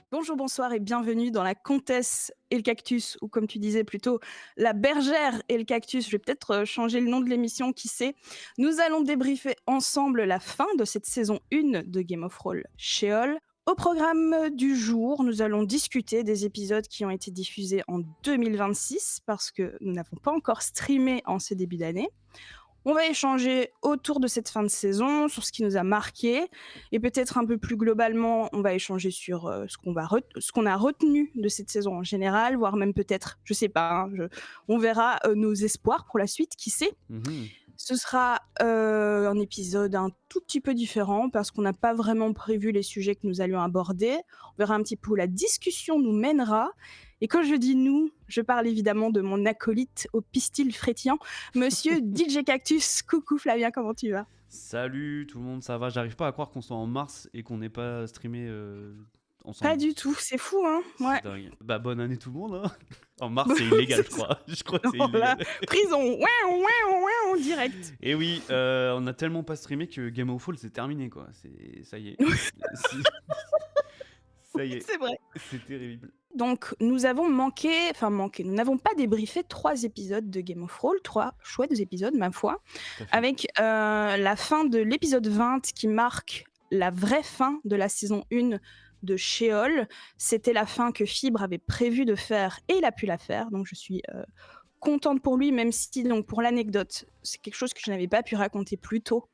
Bonjour, bonsoir et bienvenue dans La Comtesse et le Cactus, ou comme tu disais plutôt, La Bergère et le Cactus. Je vais peut-être changer le nom de l'émission, qui sait. Nous allons débriefer ensemble la fin de cette saison 1 de Game of Thrones Sheol. Au programme du jour, nous allons discuter des épisodes qui ont été diffusés en 2026, parce que nous n'avons pas encore streamé en ce début d'année. On va échanger autour de cette fin de saison, sur ce qui nous a marqué, et peut-être un peu plus globalement, on va échanger sur ce qu'on a retenu de cette saison en général, voire même peut-être, je sais pas, on verra nos espoirs pour la suite, qui sait. Ce sera un épisode un tout petit peu différent parce qu'on n'a pas vraiment prévu les sujets que nous allions aborder. On verra un petit peu où la discussion nous mènera. Et quand je dis nous, je parle évidemment de mon acolyte au pistil frétillant, monsieur DJ Cactus. Coucou Flavien, comment tu vas ? Salut tout le monde, ça va? J'arrive pas à croire qu'on soit en mars et qu'on n'ait pas streamé ensemble. Pas du tout, c'est fou, hein. C'est Ouais. dingue. Bah bonne année tout le monde, hein. En mars c'est illégal je crois. Je crois que c'est Oh là, illégal. prison, ouais, en direct. Et oui, on a tellement pas streamé que Game of Thrones c'est terminé quoi. Ça y est. Ça y est. C'est vrai. C'est terrible. Donc, nous avons manqué, nous n'avons pas débriefé 3 épisodes de Game of Thrones, 3 chouettes épisodes, ma foi, Tout à fait. avec la fin de l'épisode 20 qui marque la vraie fin de la saison 1 de Sheol. C'était la fin que Fibre avait prévu de faire et il a pu la faire, donc je suis contente pour lui, même si, donc, pour l'anecdote, c'est quelque chose que je n'avais pas pu raconter plus tôt.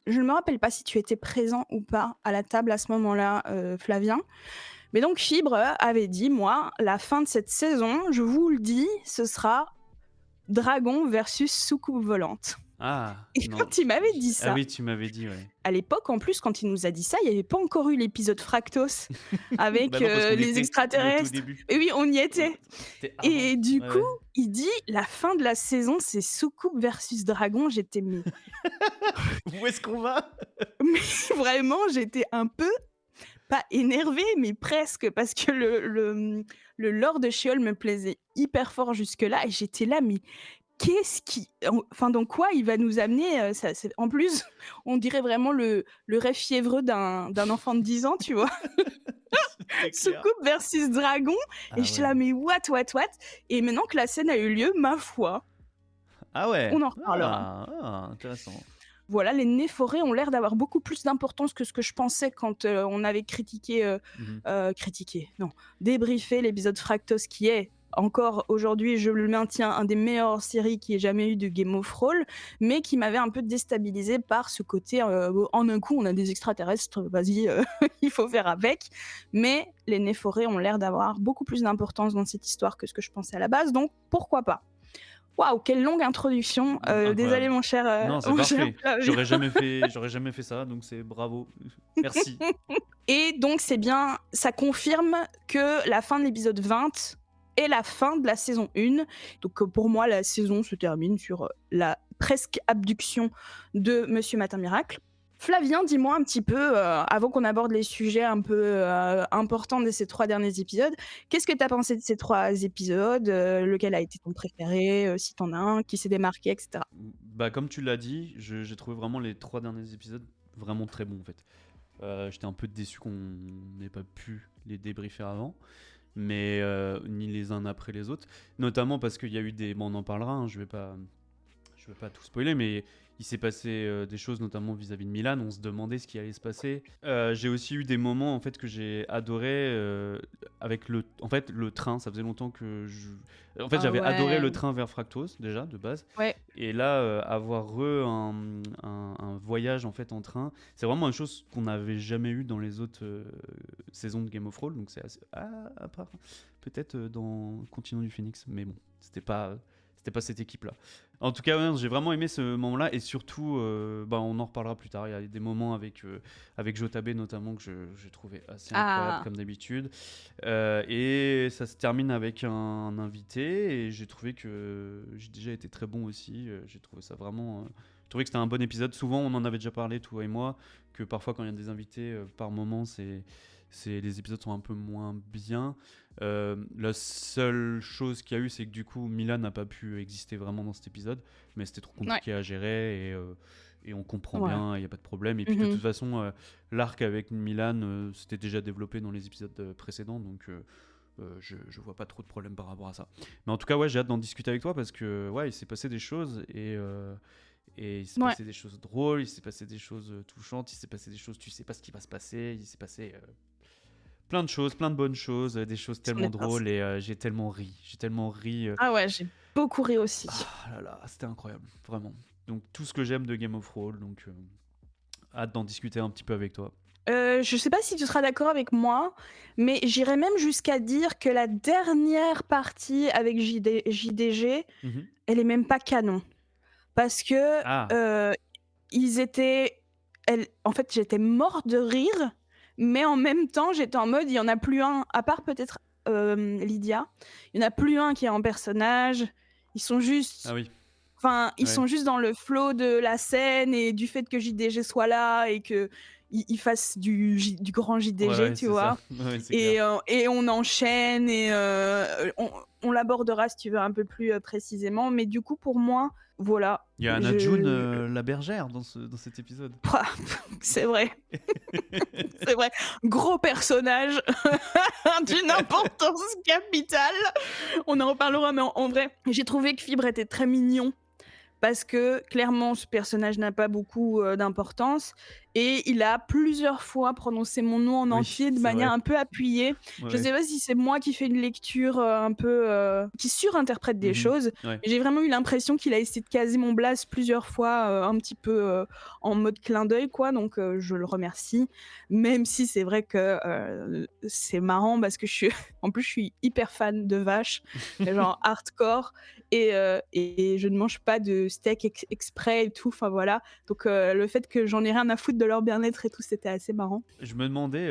Je ne me rappelle pas si tu étais présent ou pas à la table à ce moment-là, Flavien. Mais donc Fibre avait dit, moi, la fin de cette saison, je vous le dis, ce sera dragon versus soucoupe volante. Ah Et non. quand il m'avait dit ça, Ah oui, tu m'avais dit ouais. à l'époque, en plus, quand il nous a dit ça, il n'y avait pas encore eu l'épisode Fractos avec Bah non, parce qu'on les était au tout extraterrestres. début. Et oui, on y était. C'était avant. Et du Ouais, coup, ouais. il dit, la fin de la saison, c'est soucoupe versus dragon. J'étais mais Où est-ce qu'on va? vraiment, j'étais un peu pas énervée, mais presque, parce que le lore de Sheol me plaisait hyper fort jusque-là, et j'étais là, mais dans quoi il va nous amener en plus, on dirait vraiment le rêve fiévreux d'un enfant de 10 ans, tu vois. C'est clair. Soucoupe versus dragon, et Ah j'étais ouais. là, mais what. Et maintenant que la scène a eu lieu, ma foi, Ah ouais. on en reparlera. Intéressant. Voilà, les Néphorés ont l'air d'avoir beaucoup plus d'importance que ce que je pensais quand on avait débriefé l'épisode Fractos, qui est encore aujourd'hui, je le maintiens, un des meilleures séries qui ait jamais eu de Game of Thrones, mais qui m'avait un peu déstabilisée par ce côté en un coup on a des extraterrestres, vas-y, il faut faire avec. Mais les Néphorés ont l'air d'avoir beaucoup plus d'importance dans cette histoire que ce que je pensais à la base, donc pourquoi pas. Waouh, quelle longue introduction. Incroyable. Désolé mon cher. Non, c'est mon cher parfait. Flavien. J'aurais jamais fait ça, donc c'est bravo. Merci. Et donc c'est bien, ça confirme que la fin de l'épisode 20 est la fin de la saison 1. Donc pour moi, la saison se termine sur la presque abduction de Monsieur Matin Miracle. Flavien, dis-moi un petit peu, avant qu'on aborde les sujets un peu importants de ces 3 derniers épisodes, qu'est-ce que tu as pensé de ces 3 épisodes ? Lequel a été ton préféré, si t'en as un, qui s'est démarqué, etc. Bah, comme tu l'as dit, j'ai trouvé vraiment les 3 derniers épisodes vraiment très bons en fait. J'étais un peu déçu qu'on n'ait pas pu les débriefer avant, mais ni les uns après les autres. Notamment parce qu'il y a eu des... Bon, on en parlera, hein, je vais pas tout spoiler, mais il s'est passé des choses, notamment vis-à-vis de Milan. On se demandait ce qui allait se passer. J'ai aussi eu des moments en fait que j'ai adoré avec le train. Ça faisait longtemps que j'avais adoré le train vers Fractos déjà de base. Ouais. Et là, avoir un voyage en fait en train, c'est vraiment une chose qu'on n'avait jamais eu dans les autres saisons de Game of Thrones. Donc c'est assez... à part peut-être dans Continuum du Phénix, mais bon, c'était pas cette équipe-là. En tout cas, ouais, j'ai vraiment aimé ce moment-là, et surtout, on en reparlera plus tard. Il y a des moments avec Jotabe notamment que j'ai trouvé assez incroyable comme d'habitude. Et ça se termine avec un invité, et j'ai trouvé que j'ai déjà été très bon aussi. J'ai trouvé ça vraiment... je trouvais que c'était un bon épisode. Souvent, on en avait déjà parlé, toi et moi, que parfois quand il y a des invités, par moment, les épisodes sont un peu moins bien. La seule chose qu'il y a eu, c'est que du coup Milan n'a pas pu exister vraiment dans cet épisode, mais c'était trop compliqué à gérer, et on comprend Ouais. bien, il n'y a pas de problème. Et puis de Mhm. toute façon, l'arc avec Milan, c'était déjà développé dans les épisodes précédents, donc je vois pas trop de problème par rapport à ça. Mais en tout cas, ouais, j'ai hâte d'en discuter avec toi parce que ouais, il s'est passé des choses et il s'est Ouais. passé des choses drôles, il s'est passé des choses touchantes, il s'est passé des choses, tu sais pas ce qui va se passer, il s'est passé plein de choses, plein de bonnes choses, des choses C'en tellement est un. drôles et j'ai tellement ri. Ah ouais, j'ai beaucoup ri aussi. Ah là là, c'était incroyable, vraiment. Donc tout ce que j'aime de Game of Thrones, donc hâte d'en discuter un petit peu avec toi. Je sais pas si tu seras d'accord avec moi, mais j'irais même jusqu'à dire que la dernière partie avec JDG, Mhm. elle est même pas canon. Parce que, Ah, heu, ils étaient en fait, j'étais morte de rire, mais en même temps, j'étais en mode: «Il y en a plus un», à part peut-être, Lydia, il y en a plus un qui est en personnage. Ils sont ah juste oui, Enfin, ils ouais, sont juste dans le flow de la scène et du fait que JDG soit là et qu'il il fasse du grand ouais, JDG, ouais, tu c'est ça, vois? ouais, c'est clair. Et on enchaîne et on l'abordera si tu veux un peu plus, précisément. Mais du coup, pour moi, voilà, Il y a Anna June, je la bergère, dans cet épisode. pouah, c'est vrai, c'est vrai. Gros personnage d'une importance capitale. On en reparlera, mais en vrai, j'ai trouvé que Fibre était très mignon. Parce que clairement, ce personnage n'a pas beaucoup, d'importance et il a plusieurs fois prononcé mon nom en Oui, entier de c'est manière vrai. un peu appuyée. Je Ouais. sais pas si c'est moi qui fais une lecture, un peu, qui surinterprète des Mhm. choses, Ouais. mais j'ai vraiment eu l'impression qu'il a essayé de caser mon blaze plusieurs fois, un petit peu, en mode clin d'œil quoi, donc je le remercie. Même si c'est vrai que, c'est marrant parce que je suis en plus je suis hyper fan de vaches, mais genre hardcore et je ne mange pas de steak exprès et tout, enfin voilà. Donc le fait que j'en ai rien à foutre de leur bien-être et tout, c'était assez marrant. Je me demandais,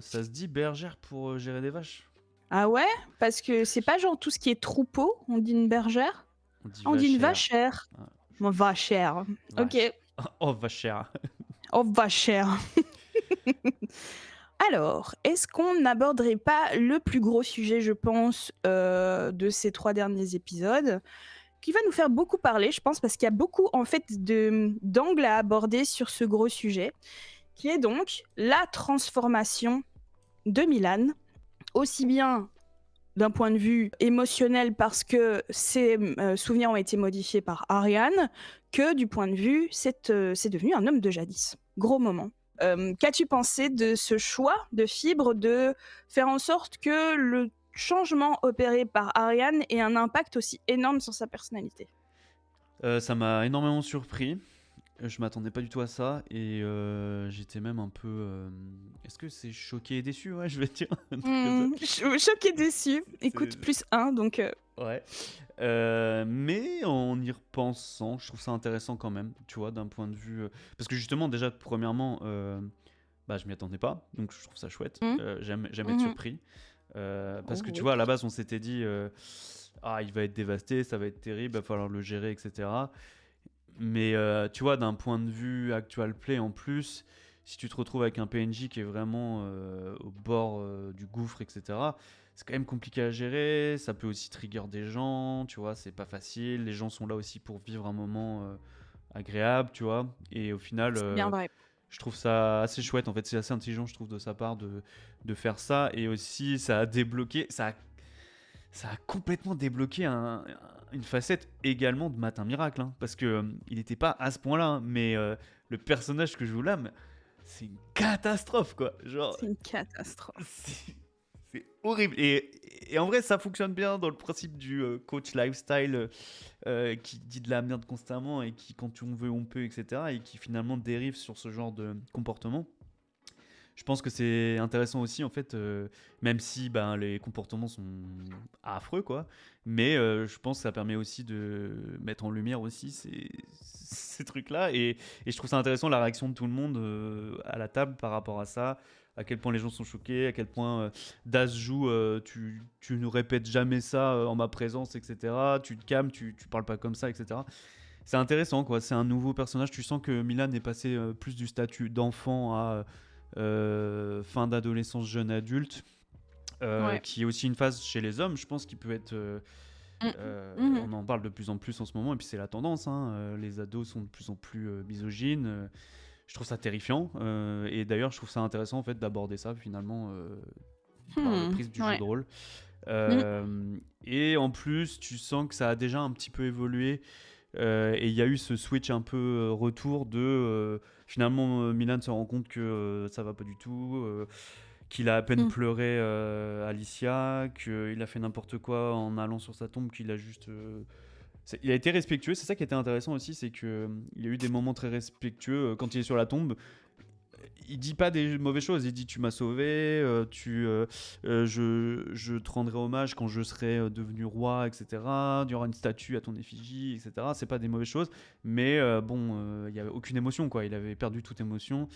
ça se dit bergère pour gérer des vaches? Ah ouais? Parce que c'est pas genre tout ce qui est troupeau, on dit une bergère? On dit Ah, on dit une vachère. vachère. Ah, Bon, vachère. OK. vache. Oh, vachère. Oh, vachère. Alors, est-ce qu'on n'aborderait pas le plus gros sujet, je pense, de ces 3 derniers épisodes? Qui va nous faire beaucoup parler, je pense, parce qu'il y a beaucoup, en fait, d'angles à aborder sur ce gros sujet, qui est donc la transformation de Milan, aussi bien d'un point de vue émotionnel parce que ses souvenirs ont été modifiés par Ariane, que du point de vue c'est devenu un homme de jadis. Gros moment. Qu'as-tu pensé de ce choix de Fibre de faire en sorte que le changement opéré par Ariane ait un impact aussi énorme sur sa personnalité? Ça m'a énormément surpris. Je m'attendais pas du tout à ça et j'étais même un peu. Est-ce que c'est choqué et déçu? Ouais, je vais dire un truc comme ça. Choquée, déçue. Écoute, C'est- plus un, donc Ouais. Mais en y repensant, je trouve ça intéressant quand même, tu vois, d'un point de vue. Parce que justement, déjà, premièrement, bah, je m'y attendais pas, donc je trouve ça chouette. mmh, J'aime être mmh. surpris. Parce Oh que tu oui. vois, à la base, on s'était dit, ah, il va être dévasté, ça va être terrible, il va falloir le gérer, etc. Mais tu vois, d'un point de vue actual play en plus, si tu te retrouves avec un PNJ qui est vraiment au bord du gouffre, etc., c'est quand même compliqué à gérer. Ça peut aussi trigger des gens, tu vois, c'est pas facile. Les gens sont là aussi pour vivre un moment agréable, tu vois. Et au final, C'est bien vrai. je trouve ça assez chouette. En fait, c'est assez intelligent, je trouve, de sa part de faire ça. Et aussi, ça a débloqué, ça a complètement débloqué une facette également de Matin Miracle, hein, parce que il n'était pas à ce point-là, hein, mais le personnage que je joue là, c'est une catastrophe, quoi. Genre, C'est une catastrophe. c'est c'est horrible. Et en vrai, ça fonctionne bien dans le principe du coach lifestyle qui dit de la merde constamment et qui, quand on veut, on peut, etc. Et qui finalement dérive sur ce genre de comportement. Je pense que c'est intéressant aussi, en fait, même si ben, les comportements sont affreux, quoi. Mais je pense que ça permet aussi de mettre en lumière aussi ces trucs-là. Et je trouve ça intéressant la réaction de tout le monde à la table par rapport à ça. À quel point les gens sont choqués, à quel point Daz joue, tu ne répètes jamais ça en ma présence, etc. Tu te calmes, tu parles pas comme ça, etc. C'est intéressant, quoi. C'est un nouveau personnage. Tu sens que Milan est passé plus du statut d'enfant à fin d'adolescence, jeune adulte, Ouais. qui est aussi une phase chez les hommes, je pense, qui peut être Mm. Mhm. On en parle de plus en plus en ce moment, et puis c'est la tendance, hein. Les ados sont de plus en plus misogynes. Je trouve ça terrifiant. Et d'ailleurs, je trouve ça intéressant en fait d'aborder ça finalement par le prisme du jeu Ouais. de rôle. Mm. Et en plus, tu sens que ça a déjà un petit peu évolué. Et il y a eu ce switch un peu retour de finalement Milan se rend compte que ça va pas du tout, qu'il a à peine Mm. pleuré Alicia, qu'il a fait n'importe quoi en allant sur sa tombe, qu'il a juste il a été respectueux. C'est ça qui était intéressant aussi, c'est que il y a eu des moments très respectueux quand il est sur la tombe. Il dit pas des mauvaises choses, il dit tu m'as sauvé, je te rendrai hommage quand je serai devenu roi, etc. Il y aura une statue à ton effigie, etc. C'est pas des mauvaises choses, mais il y avait aucune émotion, quoi. Il avait perdu toute émotion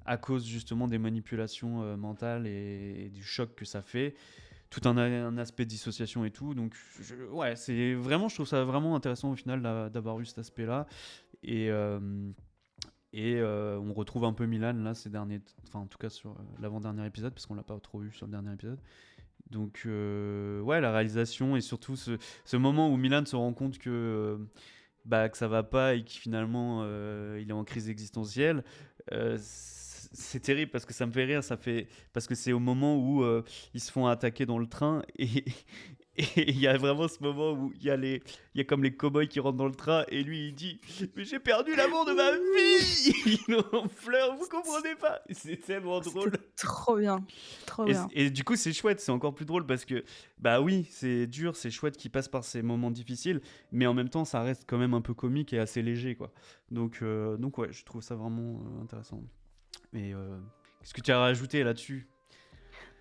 à cause justement des manipulations mentales et du choc que ça fait. Tout un aspect de dissociation et tout. Donc, ouais, je trouve ça vraiment intéressant au final d'avoir eu cet aspect-là. Et, on retrouve un peu Milan là ces derniers, enfin en tout cas sur l'avant-dernier épisode, parce qu'on l'a pas trop eu sur le dernier épisode. Donc ouais, la réalisation et surtout ce moment où Milan se rend compte que ça va pas et qu'il finalement il est en crise existentielle. C'est terrible parce que ça me fait rire, parce que c'est au moment où ils se font attaquer dans le train et il y a vraiment ce moment où il y a comme les cow-boys qui rentrent dans le train et lui il dit mais j'ai perdu l'amour de ma vie. Il en pleure, vous comprenez pas, c'est tellement drôle. C'était trop bien. Trop bien. Et du coup c'est chouette, c'est encore plus drôle parce que bah oui c'est dur, c'est chouette qu'il passe par ces moments difficiles, mais en même temps ça reste quand même un peu comique et assez léger, quoi. Donc ouais, je trouve ça vraiment intéressant. Mais qu'est-ce que tu as rajouté là-dessus?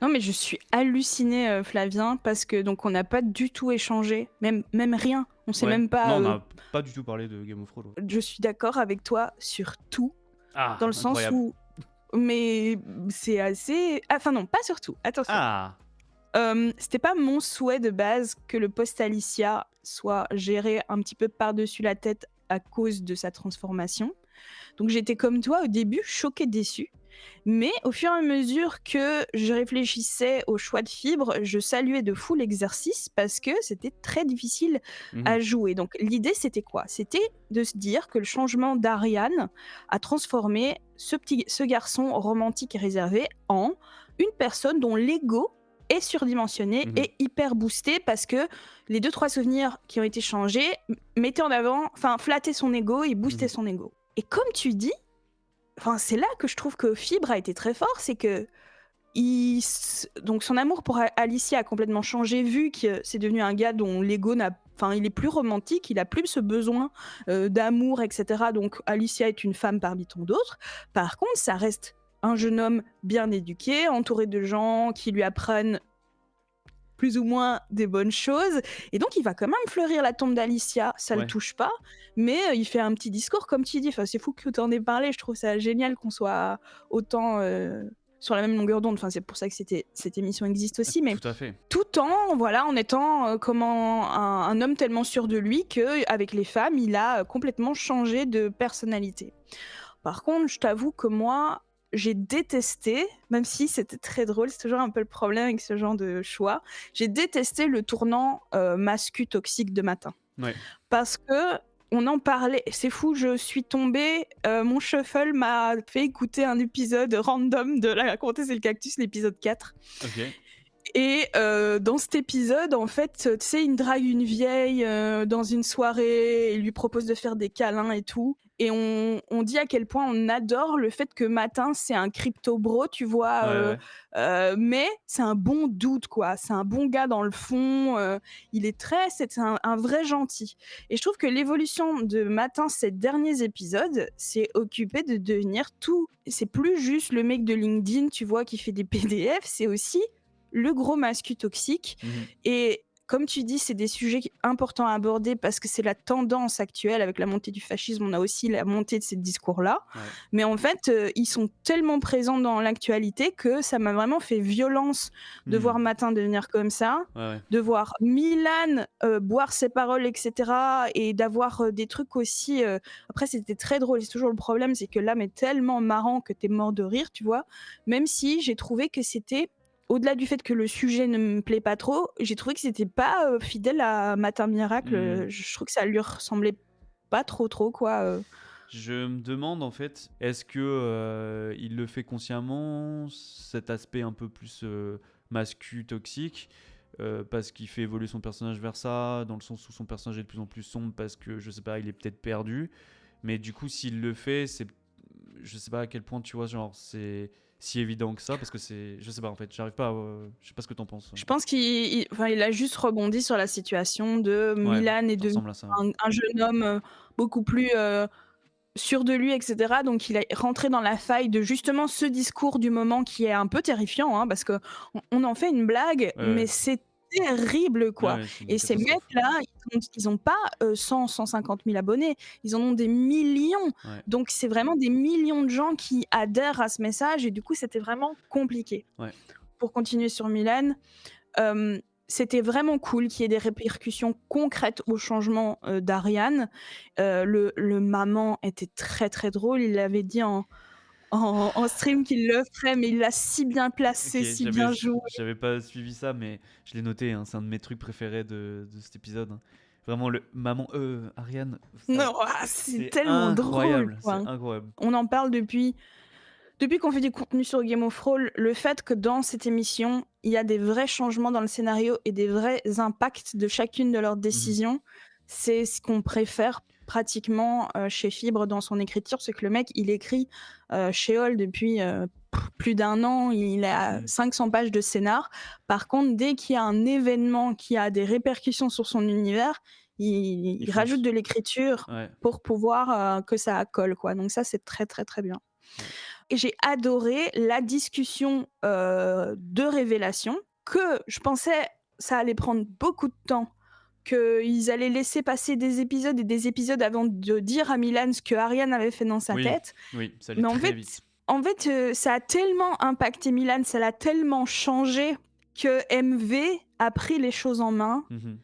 Non, mais je suis hallucinée, Flavien, parce que donc on n'a pas du tout échangé, même rien. On sait Ouais. même pas. Non, on n'a pas du tout parlé de Game of Thrones. Je suis d'accord avec toi sur tout, Ah, dans le sens incroyable. où. Mais c'est assez. Enfin, non, pas sur tout. Attention. Ah, C'était pas mon souhait de base que le post Alicia soit géré un petit peu par-dessus la tête à cause de sa transformation. Donc j'étais comme toi au début, choquée, déçue. Mais au fur et à mesure que je réfléchissais au choix de Fibre, je saluais de fou l'exercice parce que c'était très difficile à jouer. Donc l'idée, c'était quoi? C'était de se dire que le changement d'Ariane a transformé ce garçon romantique et réservé en une personne dont l'ego est surdimensionné et hyper boosté parce que les 2-3 souvenirs qui ont été changés mettaient en avant, enfin flattaient son ego et boostaient son ego. Et comme tu dis, enfin, c'est là que je trouve que Fibre a été très fort, c'est que donc son amour pour Alicia a complètement changé vu que c'est devenu un gars dont l'ego n'a, enfin, il est plus romantique, il a plus ce besoin d'amour, etc. Donc Alicia est une femme parmi tant d'autres. Par contre, ça reste un jeune homme bien éduqué, entouré de gens qui lui apprennent plus ou moins des bonnes choses. Et donc, il va quand même fleurir la tombe d'Alicia. Ça le touche pas, mais il fait un petit discours, comme tu dis. Enfin, c'est fou que tu en aies parlé. Je trouve ça génial qu'on soit autant sur la même longueur d'onde. Enfin, c'est pour ça que cette émission existe aussi. Mais tout à fait. tout en étant comment un homme tellement sûr de lui qu'avec les femmes, il a complètement changé de personnalité. Par contre, je t'avoue que moi, j'ai détesté, même si c'était très drôle, c'est toujours un peu le problème avec ce genre de choix, j'ai détesté le tournant mascu toxique de matin. Ouais. Parce que on en parlait, c'est fou, je suis tombée, mon shuffle m'a fait écouter un épisode random de La Comtesse et le Cactus, l'épisode 4. Ok. Et dans cet épisode, en fait, tu sais, il drague une vieille dans une soirée et lui propose de faire des câlins et tout. Et on dit à quel point on adore le fait que Matin, c'est un crypto-bro, tu vois. Mais c'est un bon dude, quoi. C'est un bon gars dans le fond. C'est un vrai gentil. Et je trouve que l'évolution de Matin, ces derniers épisodes, c'est occupé de devenir tout. C'est plus juste le mec de LinkedIn, tu vois, qui fait des PDF. C'est aussi le gros mascu toxique. Et comme tu dis, c'est des sujets importants à aborder parce que c'est la tendance actuelle. Avec la montée du fascisme, on a aussi la montée de ces discours-là. Mais en fait, ils sont tellement présents dans l'actualité que ça m'a vraiment fait violence de voir Matin devenir comme ça, de voir Milan boire ses paroles, etc. Et d'avoir des trucs aussi... Après, c'était très drôle. C'est toujours le problème, c'est que l'âme est tellement marrant que t'es mort de rire, tu vois. Même si j'ai trouvé que c'était au-delà du fait que le sujet ne me plaît pas trop, j'ai trouvé que c'était pas, fidèle à Matin Miracle, Mmh. je trouve que ça lui ressemblait pas trop, quoi, Je me demande en fait, est-ce que il le fait consciemment, cet aspect un peu plus mascu toxique, parce qu'il fait évoluer son personnage vers ça, dans le sens où son personnage est de plus en plus sombre parce que je sais pas, il est peut-être perdu. Mais du coup, s'il le fait, c'est, je sais pas à quel point tu vois, genre c'est si évident que ça, parce que c'est, je sais pas en fait, j'arrive pas, je sais pas ce que t'en penses. Je pense qu'il a juste rebondi sur la situation de Ouais, Milan est ça devenu ressemble à ça. Ouais. un jeune homme, beaucoup plus, sûr de lui et cetera, donc il est rentré dans la faille de justement ce discours du moment qui est un peu terrifiant, hein, parce qu'on on en fait une blague, Ouais, mais ouais, c'est terrible, ouais, quoi ouais, c'est une et ces catastrophe. mecs-là, ils ont pas, 100-150 000 abonnés, ils en ont des millions, Ouais, donc c'est vraiment des millions de gens qui adhèrent à ce message et du coup, c'était vraiment compliqué. ouais. Pour continuer sur Milan, Hem, c'était vraiment cool qu'il y ait des répercussions concrètes au changement, d'Ariane. Le maman était très, très drôle. Il l'avait dit en stream qu'il le ferait, mais il l'a si bien Ok, placé, si bien joué. j'avais pas suivi ça, mais je l'ai noté, hein, c'est un de mes trucs préférés de cet épisode. Hein. Vraiment, le maman, Ariane, Non, ah, c'est c'est tellement drôle, incroyable, c'est quoi. incroyable. On en parle depuis qu'on fait du contenu sur Game of Thrones, le fait que dans cette émission, il y a des vrais changements dans le scénario et des vrais impacts de chacune de leurs Mhm. décisions, c'est ce qu'on préfère pratiquement chez Fibre dans son écriture. C'est que le mec, il écrit Sheol depuis plus d'un an, il a Mhm. 500 pages de scénar. Par contre, dès qu'il y a un événement qui a des répercussions sur son univers, Il il rajoute fonce. de l'écriture Ouais, pour pouvoir que ça colle, quoi. Donc ça, c'est très, très, très bien. ouais. Et j'ai adoré la discussion, de révélation que je pensais ça allait prendre beaucoup de temps, qu'ils allaient laisser passer des épisodes et des épisodes avant de dire à Milan ce que Ariane avait fait dans sa Oui, tête. oui, ça allait Mais très vite. ça a tellement impacté Milan, ça l'a tellement changé que MV a pris les choses en main. Mhm.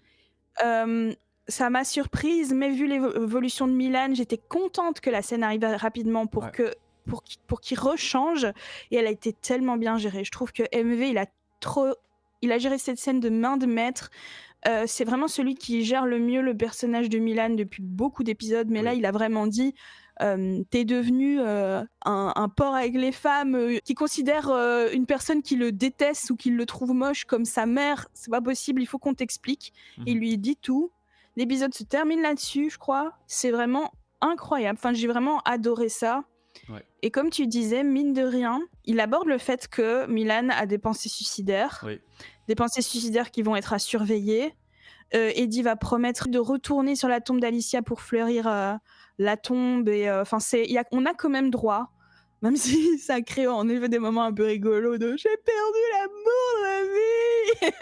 Hem, Ça m'a surprise, mais vu l'évolution de Milan, j'étais contente que la scène arrive rapidement Ouais. pour qu'il rechange et elle a été tellement bien gérée. Je trouve que MV, il a géré cette scène de main de maître. C'est vraiment celui qui gère le mieux le personnage de Milan depuis beaucoup d'épisodes, mais là, Oui. il a vraiment dit, «Tu devenu, un porc avec les femmes, qui considère, une personne qui le déteste ou qui le trouve moche comme sa mère. C'est pas possible, il faut qu'on t'explique». Il Mhm. lui dit tout. L'épisode se termine là-dessus, je crois. C'est vraiment incroyable. Enfin, j'ai vraiment adoré ça Ouais, et comme tu disais, mine de rien, il aborde le fait que Milan a des pensées suicidaires, oui. qui vont être à surveiller. Eddie va promettre de retourner sur la tombe d'Alicia pour fleurir la tombe et enfin on a quand même droit, même si ça crée en effet des moments un peu rigolos de j'ai perdu l'amour de ma vie.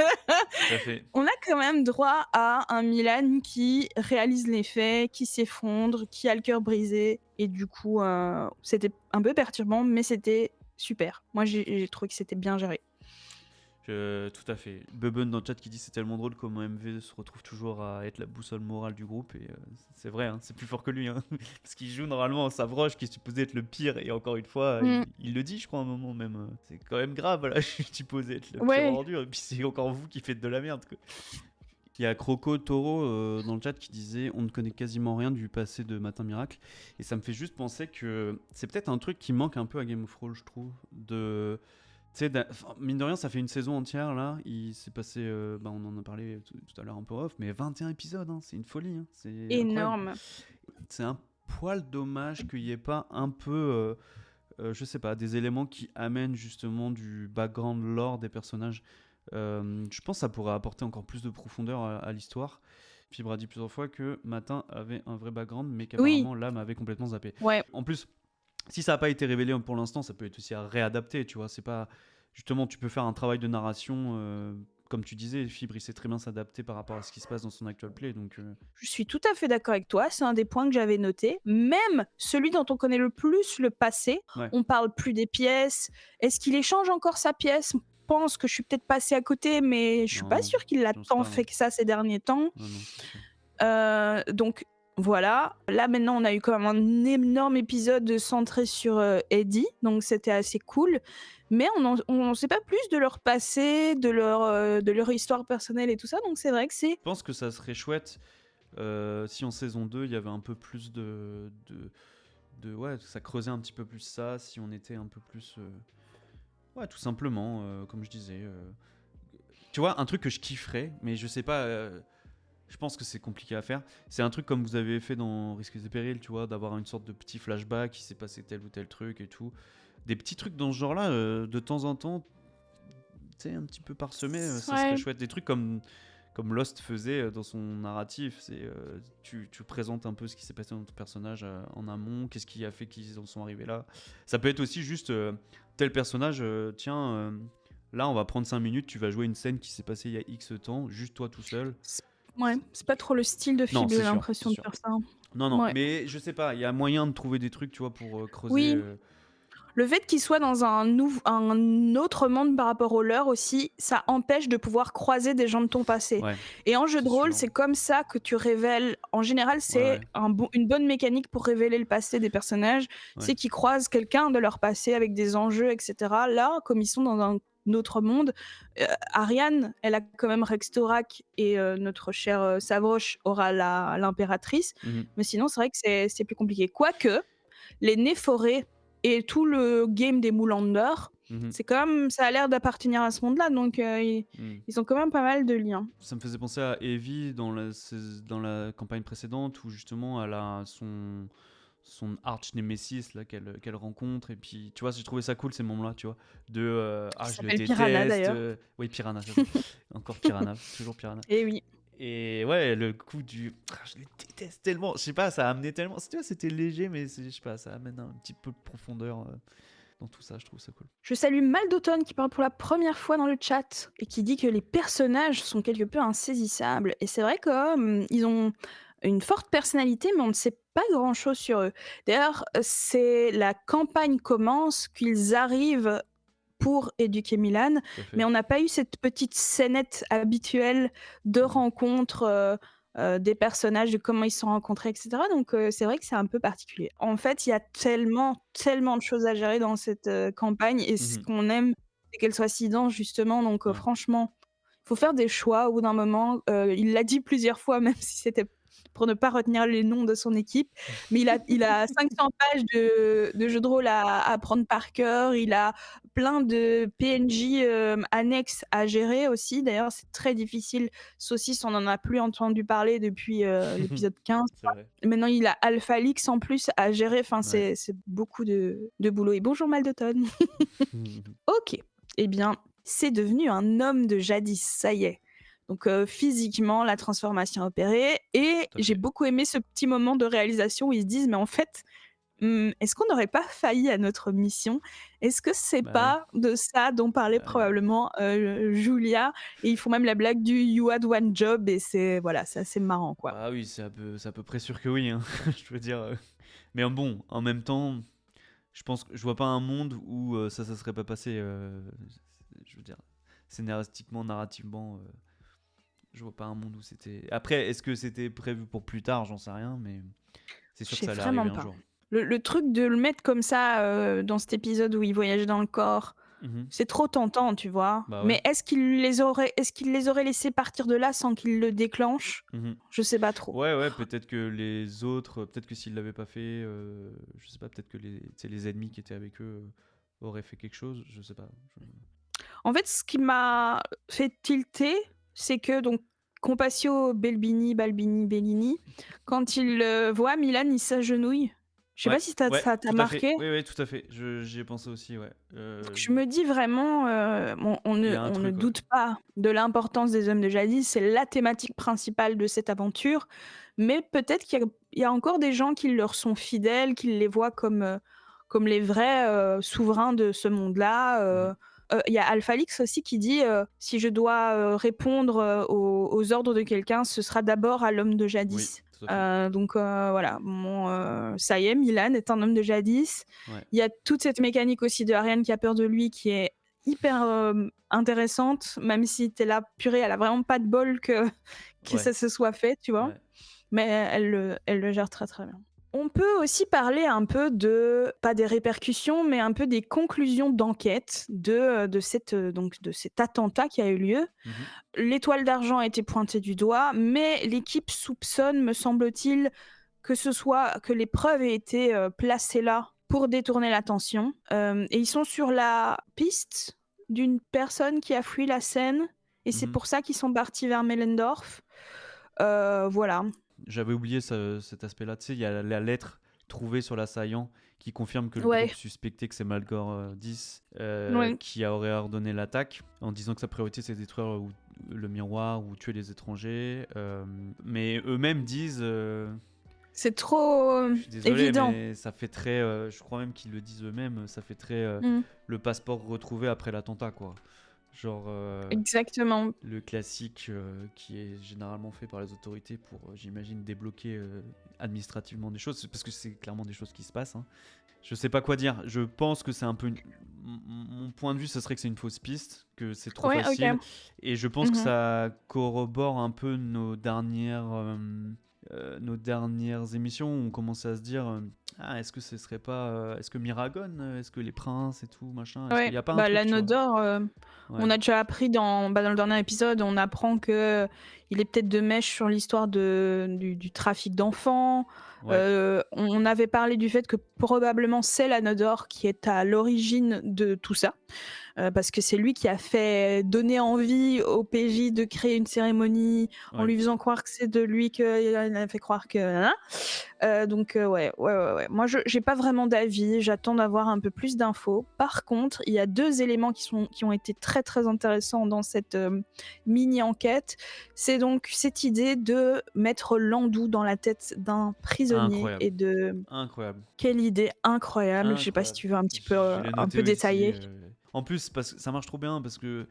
Tout à fait. On a quand même droit à un Milan qui réalise les faits, qui s'effondre, qui a le cœur brisé et du coup c'était un peu perturbant, mais c'était super. Moi j'ai trouvé que c'était bien géré. Tout à fait. Bubun dans le chat qui dit c'est tellement drôle comment MV se retrouve toujours à être la boussole morale du groupe et c'est vrai, hein, c'est plus fort que lui, hein, parce qu'il joue normalement Savroche qui est supposé être le pire et encore une fois Mmh. il le dit je crois à un moment même, c'est quand même grave là, je suis supposé être le pire Ouais. ordure et puis c'est encore vous qui faites de la merde quoi. Il y a Croco Toro dans le chat qui disait on ne connaît quasiment rien du passé de Matin Miracle et ça me fait juste penser que c'est peut-être un truc qui manque un peu à Game of Thrones je trouve de tu sais, enfin, mine de rien, ça fait une saison entière là. Il s'est passé, on en a parlé tout à l'heure un peu off, mais 21 épisodes, hein, c'est une folie, hein, c'est incroyable. Énorme. C'est un poil dommage qu'il n'y ait pas un peu, je sais pas, des éléments qui amènent justement du background lore des personnages. Je pense que ça pourrait apporter encore plus de profondeur à l'histoire. Fibre a dit plusieurs fois que Matin avait un vrai background, mais Oui, qu'apparemment l'âme avait complètement zappé. ouais. En plus, si ça n'a pas été révélé pour l'instant, ça peut être aussi à réadapter, tu vois. C'est pas justement, tu peux faire un travail de narration, comme tu disais, Fibre, il sait très bien s'adapter par rapport à ce qui se passe dans son actual play, donc Je suis tout à fait d'accord avec toi, c'est un des points que j'avais noté. Même celui dont on connaît le plus le passé, ouais. on parle plus des pièces. Est-ce qu'il échange encore sa pièce? Je pense que je suis peut-être passée à côté, mais je suis pas Non, sûre qu'il l'a je pense tant pas. Hein. fait que ça ces derniers temps. Non, non, c'est sûr. Donc Voilà. Là, maintenant, on a eu quand même un énorme épisode centré sur, Eddie, donc c'était assez cool. Mais on sait pas plus de leur passé, de leur histoire personnelle et tout ça, donc c'est vrai que c'est Je pense que ça serait chouette si en saison 2 il y avait un peu plus ouais, ça creusait un petit peu plus ça, si on était un peu plus. Ouais, tout simplement, comme je disais. Tu vois, un truc que je kifferais, mais je sais pas. Je pense que c'est compliqué à faire. C'est un truc comme vous avez fait dans Risques et Périls, tu vois, d'avoir une sorte de petit flashback, il s'est passé tel ou tel truc et tout. Des petits trucs dans ce genre-là, de temps en temps, tu sais, un petit peu parsemé, ça serait ouais, chouette. Des trucs comme Lost faisait dans son narratif, c'est tu présentes un peu ce qui s'est passé dans ton personnage en amont, qu'est-ce qui a fait qu'ils en sont arrivés là. Ça peut être aussi juste tel personnage, tiens, là on va prendre 5 minutes, tu vas jouer une scène qui s'est passée il y a X temps, juste toi tout seul. c ouais, c'est pas trop le style de Non, film, j'ai c'est sûr, c'est l'impression de sûr. faire ça. Non, non, Ouais. mais je sais pas, il y a moyen de trouver des trucs, tu vois, pour creuser. Oui. Le fait qu'ils soient dans un autre monde par rapport au leur aussi, ça empêche de pouvoir croiser des gens de ton passé. Ouais, Et en jeu de c'est rôle, sûr. c'est comme ça que tu révèles en général, Ouais, c'est ouais, une bonne mécanique pour révéler le passé des personnages, ouais. c'est qu'ils croisent quelqu'un de leur passé avec des enjeux et cetera. Là, comme ils sont dans un autre monde, Ariane, elle a quand même Rex Torak et notre chère, Savroche aura la l'impératrice, Mhm, mais sinon c'est vrai que c'est plus compliqué. Quoique les Néphorés et tout le game des Moulanders, mhm, c'est quand même ça a l'air d'appartenir à ce monde-là, donc mhm. ils ont quand même pas mal de liens. Ça me faisait penser à Evie dans la campagne précédente où justement elle a son arch nemesis là qu'elle rencontre, et puis tu vois, j'ai trouvé ça cool ces moments là, tu vois, de Qui je le s'appelle Piranha déteste, d'ailleurs. oui, Piranha, c'est ça. Encore Piranha, toujours Piranha. Et oui. Et ouais, le coup du je les déteste tellement, je sais pas, ça a amené tellement, tu vois, c'était léger, mais je sais pas, ça amène un petit peu de profondeur dans tout ça, je trouve ça cool. Je salue Mal d'automne qui parle pour la première fois dans le chat et qui dit que les personnages sont quelque peu insaisissables. Et c'est vrai que ils ont une forte personnalité, mais on ne sait pas grand-chose sur eux. D'ailleurs, c'est la campagne commence qu'ils arrivent pour éduquer Milan, Tout à mais fait. on n'a pas eu cette petite scénette habituelle de Mhm. rencontre, des personnages, de comment ils se sont rencontrés et cetera, donc c'est vrai que c'est un peu particulier. En fait, il y a tellement, tellement de choses à gérer dans cette, campagne et ce Mhm. qu'on aime, c'est qu'elle soit si dense justement, donc Ouais. franchement, il faut faire des choix au bout d'un moment. Il l'a dit plusieurs fois, même si c'était pour ne pas retenir les noms de son équipe, mais il a 500 pages de jeux de rôle à apprendre par cœur, il a plein de PNJ, annexes à gérer aussi. D'ailleurs, c'est très difficile. Saucisse, on n'en a plus entendu parler depuis, l'épisode 15, C'est vrai. maintenant, il a Alpha Lix en plus à gérer. Enfin, Ouais. c'est beaucoup de boulot et bonjour Mal d'automne. OK. Eh bien, c'est devenu un homme de jadis, ça y est. Donc, physiquement, la transformation opérée et Tout à j'ai fait. beaucoup aimé ce petit moment de réalisation où ils se disent: «Mais en fait, est-ce qu'on n'aurait pas failli à notre mission? Est-ce que c'est Bah oui. pas de ça dont parlait Bah oui. probablement, Julia?» Et ils font même la blague du «You had one job» et c'est voilà, c'est assez marrant, quoi. Bah oui, c'est à peu près sûr que oui, hein. Je veux dire. Mais bon, en même temps, je pense que je vois pas un monde où ça serait pas passé. Je veux dire, scénaristiquement, narrativement, je vois pas un monde où c'était. Après, est-ce que c'était prévu pour plus tard? J'en sais rien, mais c'est Je sûr que sais ça allait vraiment arriver un pas. jour. Le truc de le mettre comme ça, dans cet épisode où il voyage dans le corps, Mhm. c'est trop tentant, tu vois? Bah ouais. Mais est-ce qu'il les aurait laissés partir de là sans qu'ils le déclenchent? Mhm. Je sais pas trop. Ouais, ouais, peut-être que les autres, peut-être que s'ils l'avaient pas fait, je sais pas, peut-être que tu sais, les ennemis qui étaient avec eux auraient fait quelque chose, je sais pas. En fait, ce qui m'a fait tilter, c'est que donc Compassio Belbini, Balbini, Bellini, quand il, voit Milan, il s'agenouille. Je sais pas Ouais, si ouais, ça t'a tout à fait. marqué? Oui, oui, tout à fait. J'y ai pensé aussi, ouais. Je me dis vraiment, Il y a un on ne truc, ouais. doute pas de l'importance des hommes de jadis, c'est la thématique principale de cette aventure, mais peut-être il y a encore des gens qui leur sont fidèles, qui les voient comme, comme les vrais, souverains de ce monde-là, Mhm. il y a Alphalix aussi qui dit, «Si je dois, répondre, aux ordres de quelqu'un, ce sera d'abord à l'homme de Oui, jadis». tout à fait. Donc voilà, bon, ça y est, Milan est un homme de jadis. Ouais, Il y a toute cette mécanique aussi de Ariane qui a peur de lui qui est hyper, intéressante, même si tu es là: «Purée, elle a vraiment pas de bol que ouais, ça se soit fait», tu vois? ouais. mais elle le gère très, très bien. On peut aussi parler un peu de pas des répercussions, mais un peu des conclusions d'enquête de cet attentat qui a eu lieu. Mmh. L'étoile d'argent a été pointée du doigt, mais l'équipe soupçonne, me semble-t-il, que ce soit que les preuves aient été, placées là pour détourner l'attention, et ils sont sur la piste d'une personne qui a fui la scène et c'est Mmh. pour ça qu'ils sont partis vers Mellendorf. Voilà. J'avais oublié cet aspect-là. Tu sais, il y a la lettre trouvée sur l'assaillant qui confirme que le Ouais, groupe suspectait que c'est Malgor 10 ouais. qui aurait ordonné l'attaque en disant que sa priorité c'est détruire le miroir ou tuer les étrangers. Mais eux-mêmes disent, C'est trop, je suis désolé, évident. mais ça fait très, je crois même qu'ils le disent eux-mêmes, ça fait très Mmh. le passeport retrouvé après l'attentat, quoi. Genre, Exactement. le classique qui est généralement fait par les autorités pour, j'imagine, débloquer administrativement des choses, c'est parce que c'est clairement des choses qui se passent, hein. Je sais pas quoi dire. Je pense que c'est un peu mon point de vue, ce serait que c'est une fausse piste, que c'est trop Ouais, OK. facile, et je pense que Mmh. ça corrobore un peu nos dernières émissions où on commençait à se dire ah, est-ce que ce serait pas est-ce que Miragon, est-ce que les princes et tout machin, est-ce qu'il Ouais, n'y a pas un bah, truc, tu l'anneau vois? d'or, Ouais, on a déjà appris dans le dernier épisode, on apprend que il est peut-être de mèche sur l'histoire du trafic d'enfants. ouais, On avait parlé du fait que probablement c'est l'anneau d'or qui est à l'origine de tout ça. Parce que c'est lui qui a fait donner envie au PJ de créer une cérémonie en ouais. lui faisant croire que c'est de lui qu'il a fait croire que nin donc ouais, ouais, ouais, ouais. Moi, je j'ai pas vraiment d'avis, j'attends d'avoir un peu plus d'infos. Par contre, il y a 2 éléments qui ont été très, très intéressants dans cette, mini enquête. C'est donc cette idée de mettre l'endou dans la tête d'un prisonnier Incroyable, et de incroyable, quelle idée incroyable. Je sais pas si incroyable. tu veux Je l'ai un noté peu aussi. détailler? En plus, parce que ça marche trop bien, parce que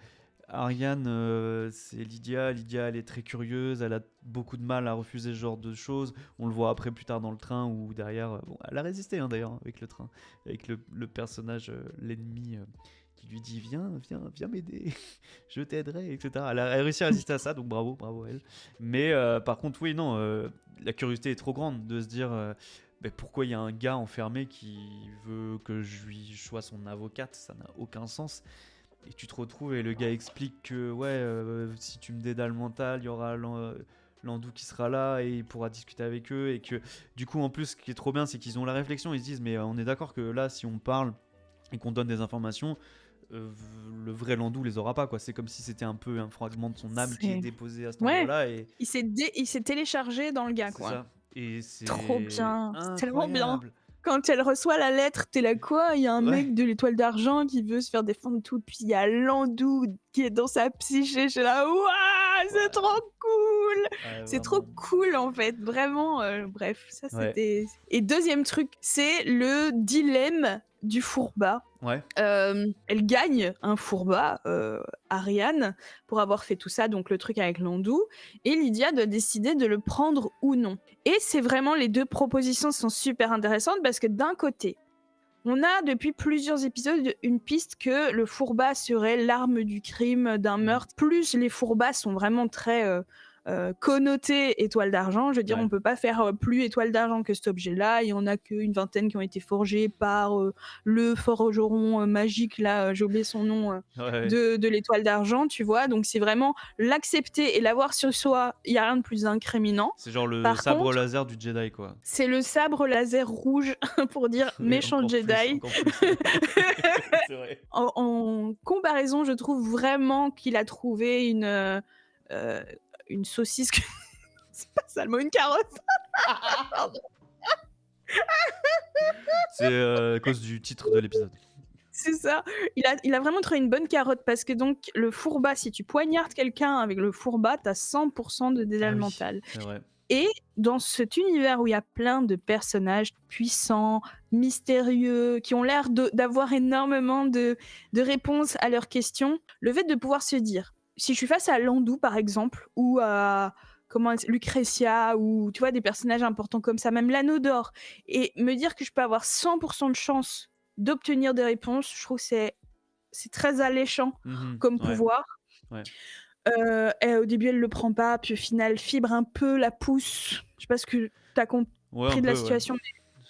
Ariane, c'est Lydia. Lydia, elle est très curieuse, elle a beaucoup de mal à refuser ce genre de choses. On le voit après plus tard dans le train, où derrière, bon, elle a résisté hein, d'ailleurs avec le train, avec le personnage, l'ennemi, qui lui dit viens, viens, viens m'aider, je t'aiderai, etc. Elle a réussi à résister à ça, donc bravo, bravo à elle. Mais par contre, oui, non, la curiosité est trop grande de se dire ben, pourquoi il y a un gars enfermé qui veut que je sois son avocate, ça n'a aucun sens. Et tu te retrouves et le gars explique que ouais, si tu me dédales le mental, il y aura Landou qui sera là et il pourra discuter avec eux. Et que du coup, en plus, ce qui est trop bien, c'est qu'ils ont la réflexion. Ils se disent, mais on est d'accord que là, si on parle et qu'on donne des informations, euh, le vrai Landou les aura pas, quoi. C'est comme si c'était un peu un fragment de son âme qui est C'est déposé à cet Ouais, endroit-là. Et il s'est téléchargé dans le gars, c'est quoi. ça. Et Trop c'est bien, c'est tellement bien. incroyable. Quand elle reçoit la lettre, tu es là: «Quoi? Il y a un Ouais, mec de l'Étoile d'Argent qui veut se faire défendre et tout», puis il y a Landou qui est dans sa psyché, j'étais là: «Waouh, c'est ouais, trop cool!» ouais, C'est trop vraiment. cool, en fait, vraiment, bref, ça Ouais, c'était et deuxième truc, c'est le dilemme du fourba. ouais. Elle gagne un fourba, Ariane, pour avoir fait tout ça, donc le truc avec Landou et Lydia doit décider de le prendre ou non et c'est vraiment les 2 propositions sont super intéressantes parce que d'un côté, on a depuis plusieurs épisodes une piste que le fourba serait l'arme du crime, d'un Mm. meurtre. Plus les fourbas sont vraiment très connotés étoile d'argent. Je veux dire, on Ouais, peut pas faire plus étoile d'argent que cet objet-là. Il y en a qu'une vingtaine qui ont été forgés par le forgeron magique, là, j'ai oublié son nom, ouais, ouais. de l'étoile d'argent, tu vois. Donc c'est vraiment l'accepter et l'avoir sur soi, il y a rien de plus incriminant. C'est genre le Par sabre contre, laser du Jedi, quoi. c'est le sabre laser rouge pour dire Et méchant Jedi. encore plus, ouais. C'est vrai. En comparaison, je trouve vraiment qu'il a trouvé heu, une saucisse que c'est pas ça le mot, une carotte, pardon. C'est à cause du titre de l'épisode. C'est ça. Il a vraiment trouvé une bonne carotte parce que donc le fourba, si tu poignardes quelqu'un avec le fourba, tu as 100 de Ah dédale oui, mental c'est vrai. et dans cet univers où il y a plein de personnages puissants, mystérieux, qui ont l'air d'avoir énormément de réponses à leurs questions, le fait de pouvoir se dire: «Si je suis face à Landou, par exemple, ou à comment Lucretia ou tu vois, des personnages importants comme ça, même l'Anneau d'or et me dire que je peux avoir 100 de chance d'obtenir des réponses», je trouve que c'est très alléchant Mhm. comme Ouais, pouvoir. ouais. Et au début, elle le prend pas, puis au final, Fibre un peu la pousse. Je sais pas ce que tu as Ouais, un compris de la peu, ouais. situation,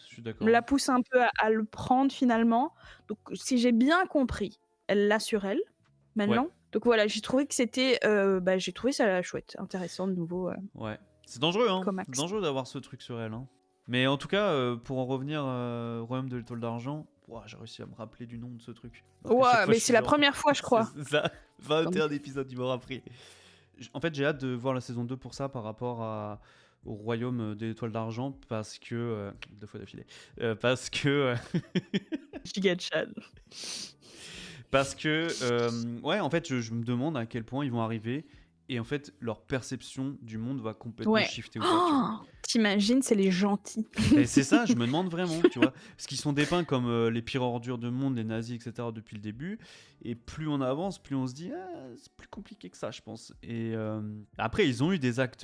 Je suis d'accord. mais la pousse un peu à le prendre finalement. Donc si j'ai bien compris, elle l'a sur elle, Ouais, maintenant. Donc voilà, j'ai trouvé que c'était, j'ai trouvé ça chouette, intéressant de nouveau, ouais. C'est dangereux, hein. comme C'est axe. dangereux d'avoir ce truc sur elle, hein. Mais en tout cas, pour en revenir au Royaume de l'Étoile d'Argent, ouah, j'ai réussi à me rappeler du nom de ce truc. Alors qu'à chaque Ouais, fois, mais je c'est suis la genre. première fois, je C'est crois. ça, Donc 21 épisodes, il m'aura pris. En fait, j'ai hâte de voir la saison 2 pour ça par rapport au Royaume de l'Étoile d'Argent parce que. Deux fois d'affilée. Parce que. Giga Chad. Parce que. Ouais, en fait, je me demande à quel point ils vont arriver et en fait, leur perception du monde va complètement Ouais. shifter ou pas, tu vois. Oh, tu c'est les gentils. Mais c'est ça, je me demande vraiment, tu vois. Parce qu'ils sont dépeints comme les pires ordures du monde, les nazis, etc. depuis le début. Et plus on avance, plus on se dit, ah, c'est plus compliqué que ça, je pense. Et après, ils ont eu des actes.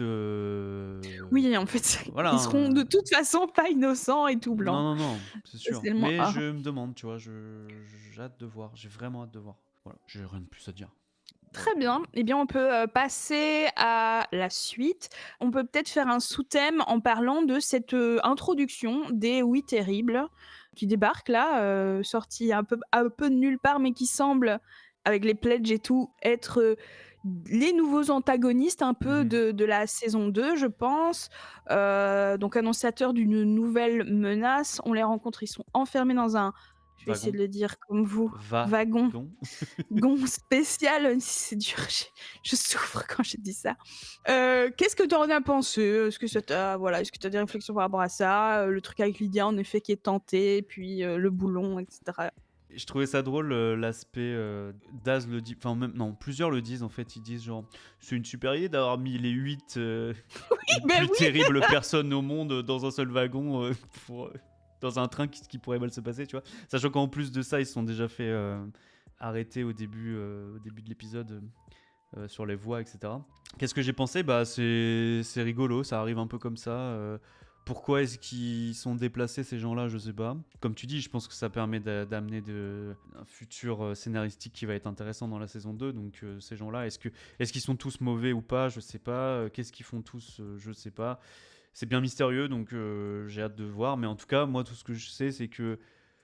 Oui, en fait, Voilà. ils seront de toute façon pas innocents et tout Non, blancs. non, non, c'est Ça, sûr. c'est le moins Mais A. je me demande, tu vois, j'ai hâte de voir. J'ai vraiment hâte de voir. Voilà, j'ai rien de plus à dire. Voilà. Très bien. Eh bien, on peut passer à la suite. On peut peut-être faire un sous-thème en parlant de cette introduction des Oui Terribles qui débarque là, sorti un peu de nulle part, mais qui semble, avec les pledges et tout, être les nouveaux antagonistes un peu Mhm. de la saison 2, je pense. Donc, annonciateurs d'une nouvelle menace. On les rencontre, ils sont enfermés dans un, je vais essayer Wagon. de le dire comme vous, wagon Wagon. gon spécial, même si c'est dur, je souffre quand je dis ça. Qu'est-ce que tu en as pensé? Est-ce que ça t'a voilà, est-ce que tu as des réflexions par rapport à ça? Le truc avec Lydia, en effet, qui est tenté, puis le boulon, et cetera. Je trouvais ça drôle l'aspect Daz le dit, enfin même non, plusieurs le disent en fait, ils disent genre c'est une super idée d'avoir mis les 8 Ben plus oui! terribles personnes au monde dans un seul wagon pour dans un train qui pourrait mal se passer, tu vois. Sachant qu'en plus de ça, ils se sont déjà fait arrêter au début de l'épisode sur les voies, etc. Qu'est-ce que j'ai pensé? Bah c'est rigolo, ça arrive un peu comme ça. Pourquoi est-ce qu'ils sont déplacés ces gens-là? Je sais pas. Comme tu dis, je pense que ça permet d'amener un futur scénaristique qui va être intéressant dans la saison 2. Donc ces gens-là, est-ce qu'ils sont tous mauvais ou pas? Je sais pas. Qu'est-ce qu'ils font tous? Je sais pas. C'est bien mystérieux, donc j'ai hâte de voir. Mais en tout cas, moi, tout ce que je sais, c'est que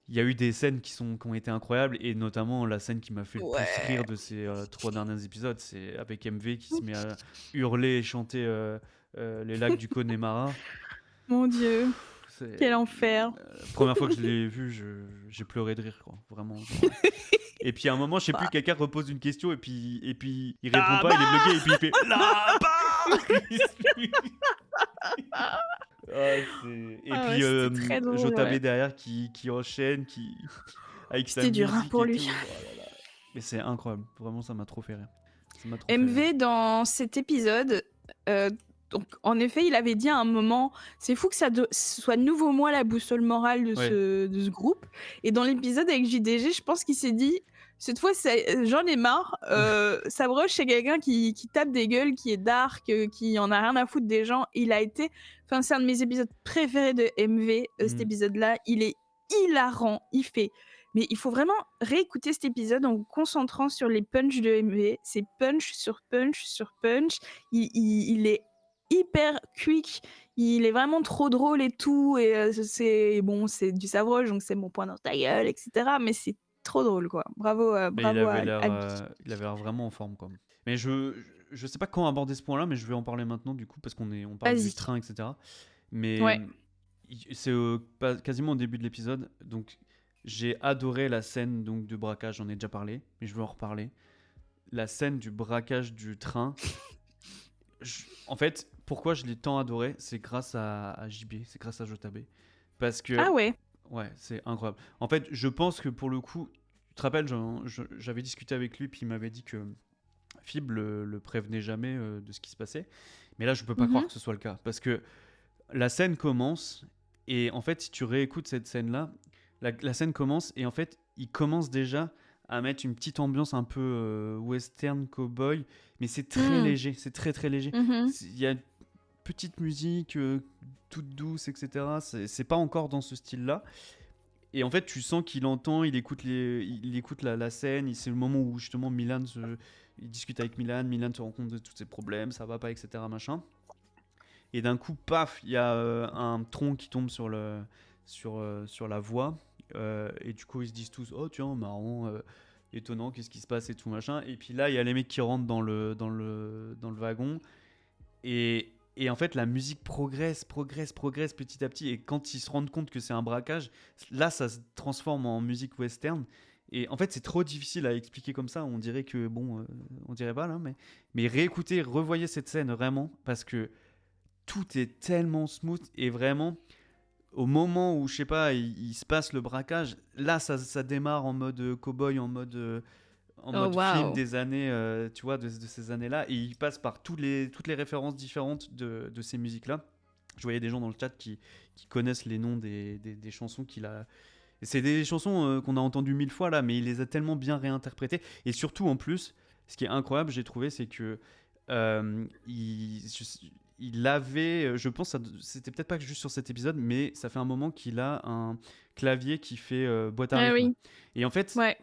il y a eu des scènes qui ont été incroyables, et notamment la scène qui m'a fait le plus Ouais. rire de ces 3 derniers épisodes, c'est avec MV qui se met à hurler et chanter les lacs du Connemara. Mon Dieu, C'est quel enfer. la première fois que je l'ai vu, j'ai pleuré de rire, quoi. Vraiment. Genre. Et puis à un moment, je sais plus, Bah, quelqu'un repose une question et puis il répond ah pas, il est bloqué, et puis il fait là-bas. Ah, et ah ouais, puis c'était très drôle, Jotabé ouais. derrière qui enchaîne, avec sa C'était dur, hein, musique pour et lui. tout. Oh là là. Mais c'est incroyable, vraiment ça m'a trop fait rire. Ça m'a trop fait rire. MV dans cet épisode, donc en effet, il avait dit à un moment, c'est fou que ce soit de nouveau moi la boussole morale Ouais. de ce groupe. Et dans l'épisode avec JDG, je pense qu'il s'est dit, cette fois, j'en ai marre. Sabroche, c'est quelqu'un qui tape des gueules, qui est dark, qui en a rien à foutre des gens. Il a été, enfin, c'est un de mes épisodes préférés de MV, cet Mm. épisode-là. Il est hilarant. Mais il faut vraiment réécouter cet épisode en vous concentrant sur les punchs de MV. C'est punch sur punch sur punch. Il est hyper quick. Il est vraiment trop drôle et tout. Et c'est bon, c'est du Savroche, donc c'est mon point dans ta gueule, etc. Mais c'est trop drôle, quoi. Bravo, Mais bravo à Guy. il avait l'air vraiment en forme, quoi. Mais je sais pas quand aborder ce point-là, mais je vais en parler maintenant du coup parce on parle du Vas-y. train, etc. Mais Ouais. c'est quasiment au début de l'épisode, donc j'ai adoré la scène donc de braquage. J'en ai déjà parlé, mais je veux en reparler. La scène du braquage du train. En fait, pourquoi je l'ai tant adoré, c'est grâce à JB, c'est grâce à Jotabé. Parce que, Ah ouais. ouais, c'est incroyable. En fait, je pense que pour le coup, tu te rappelles, j'avais discuté avec lui, puis il m'avait dit que Fib le prévenait jamais de ce qui se passait. Mais là, je peux pas croire Mhm. que ce soit le cas. Parce que la scène commence, et en fait, si tu réécoutes cette scène-là, la scène commence, et en fait, il commence déjà à mettre une petite ambiance un peu western, cowboy, mais c'est très Mm. léger, c'est très très léger. Mhm. Il y a une petite musique toute douce, etc. C'est pas encore dans ce style-là. Et en fait, tu sens qu'il entend, il écoute la scène. C'est le moment où justement il discute avec Milan. Milan se rend compte de tous ses problèmes, ça va pas, etc. Machin. Et d'un coup, paf, il y a un tronc qui tombe sur la voie. Et du coup, ils se disent tous, oh tiens, marrant, étonnant, qu'est-ce qui se passe et tout machin. Et puis là, il y a les mecs qui rentrent dans le wagon. Et en fait, la musique progresse petit à petit. Et quand ils se rendent compte que c'est un braquage, là, ça se transforme en musique western. Et en fait, c'est trop difficile à expliquer comme ça. On dirait que, bon, on dirait pas là, mais réécoutez, revoyez cette scène vraiment, parce que tout est tellement smooth. Et vraiment, au moment où, je sais pas, il se passe le braquage, là, ça démarre en mode cow-boy, en Oh mode film waouh. des années, tu vois, de ces années-là. Et il passe par toutes les références différentes de ces musiques-là. Je voyais des gens dans le chat qui connaissent les noms des chansons qu'il a. Et c'est des chansons qu'on a entendues 1000 fois là, mais il les a tellement bien réinterprétées. Et surtout, en plus, ce qui est incroyable, j'ai trouvé, c'est que il avait, je pense, c'était peut-être pas juste sur cet épisode, mais ça fait un moment qu'il a un clavier qui fait boîte à Ah rythme. oui, Et en fait, ouais.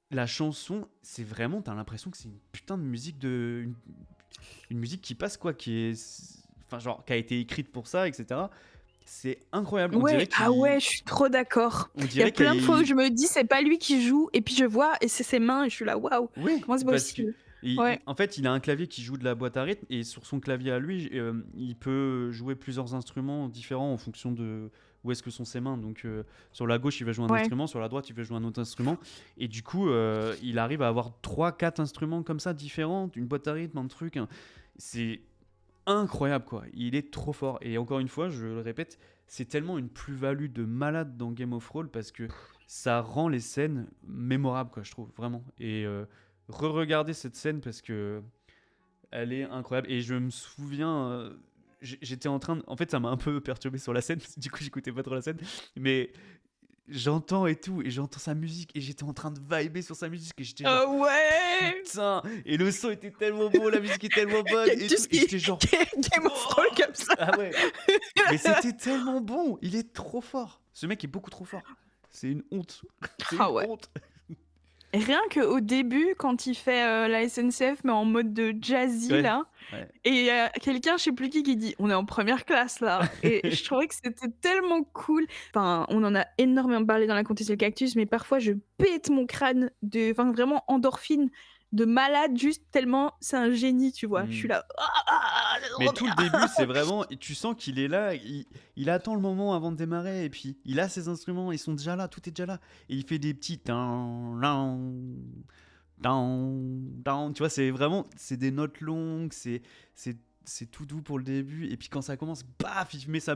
la chanson, c'est vraiment, t'as l'impression que c'est une putain de musique une musique qui passe quoi, enfin genre, qui a été écrite pour ça, etc. C'est incroyable. Ouais, ah ouais, je suis trop d'accord. On Il y a dirait plein de fois où qu'il, je me dis, c'est pas lui qui joue, et puis je vois, et c'est ses mains, et je suis là, waouh, oui, comment c'est parce que possible? Ouais, en fait, il a un clavier qui joue de la boîte à rythme et sur son clavier à lui, il peut jouer plusieurs instruments différents en fonction de où est-ce que sont ses mains. Donc, sur la gauche, il va jouer un ouais. instrument, sur la droite, il va jouer un autre instrument. Et du coup, il arrive à avoir 3 4 instruments comme ça différents, une boîte à rythme, un truc. C'est incroyable, quoi. Il est trop fort. Et encore une fois, je le répète, c'est tellement une plus-value de malade dans Game of Thrones parce que ça rend les scènes mémorables, quoi, je trouve, vraiment. Et re-regarder cette scène parce que elle est incroyable. Et je me souviens, j'étais en train en fait, ça m'a un peu perturbé sur la scène, parce que du coup, j'écoutais pas trop la scène. Mais j'entends et tout, et j'entends sa musique, et j'étais en train de vibrer sur sa musique, et j'étais genre, Ouais! putain! Et le son était tellement beau, la musique est tellement bonne, et tout. Cactus Et j'étais genre, qui est Game of Thrones oh! comme ça. Ah ouais! Mais c'était tellement bon! Il est trop fort! Ce mec est beaucoup trop fort. C'est une honte. C'est une Ah ouais. honte. Rien qu'au début, quand il fait la SNCF, mais en mode de jazzy, Ouais, là, ouais. et il y a quelqu'un, je sais plus qui dit: «On est en première classe, là», et je trouvais que c'était tellement cool. Enfin, on en a énormément parlé dans La Comtesse et le Cactus, mais parfois je pète mon crâne enfin, vraiment endorphine de malade, juste tellement c'est un génie, tu vois? Je suis Hmm. là: «Ah, c'est Mais trop tout le bien!» début, c'est vraiment. Tu sens qu'il est là, il attend le moment avant de démarrer, et puis il a ses instruments, ils sont déjà là, tout est déjà là. Et il fait des petits. Down, down, down, down. Tu vois, c'est vraiment. C'est des notes longues, c'est tout doux pour le début. Et puis quand ça commence, paf, il met sa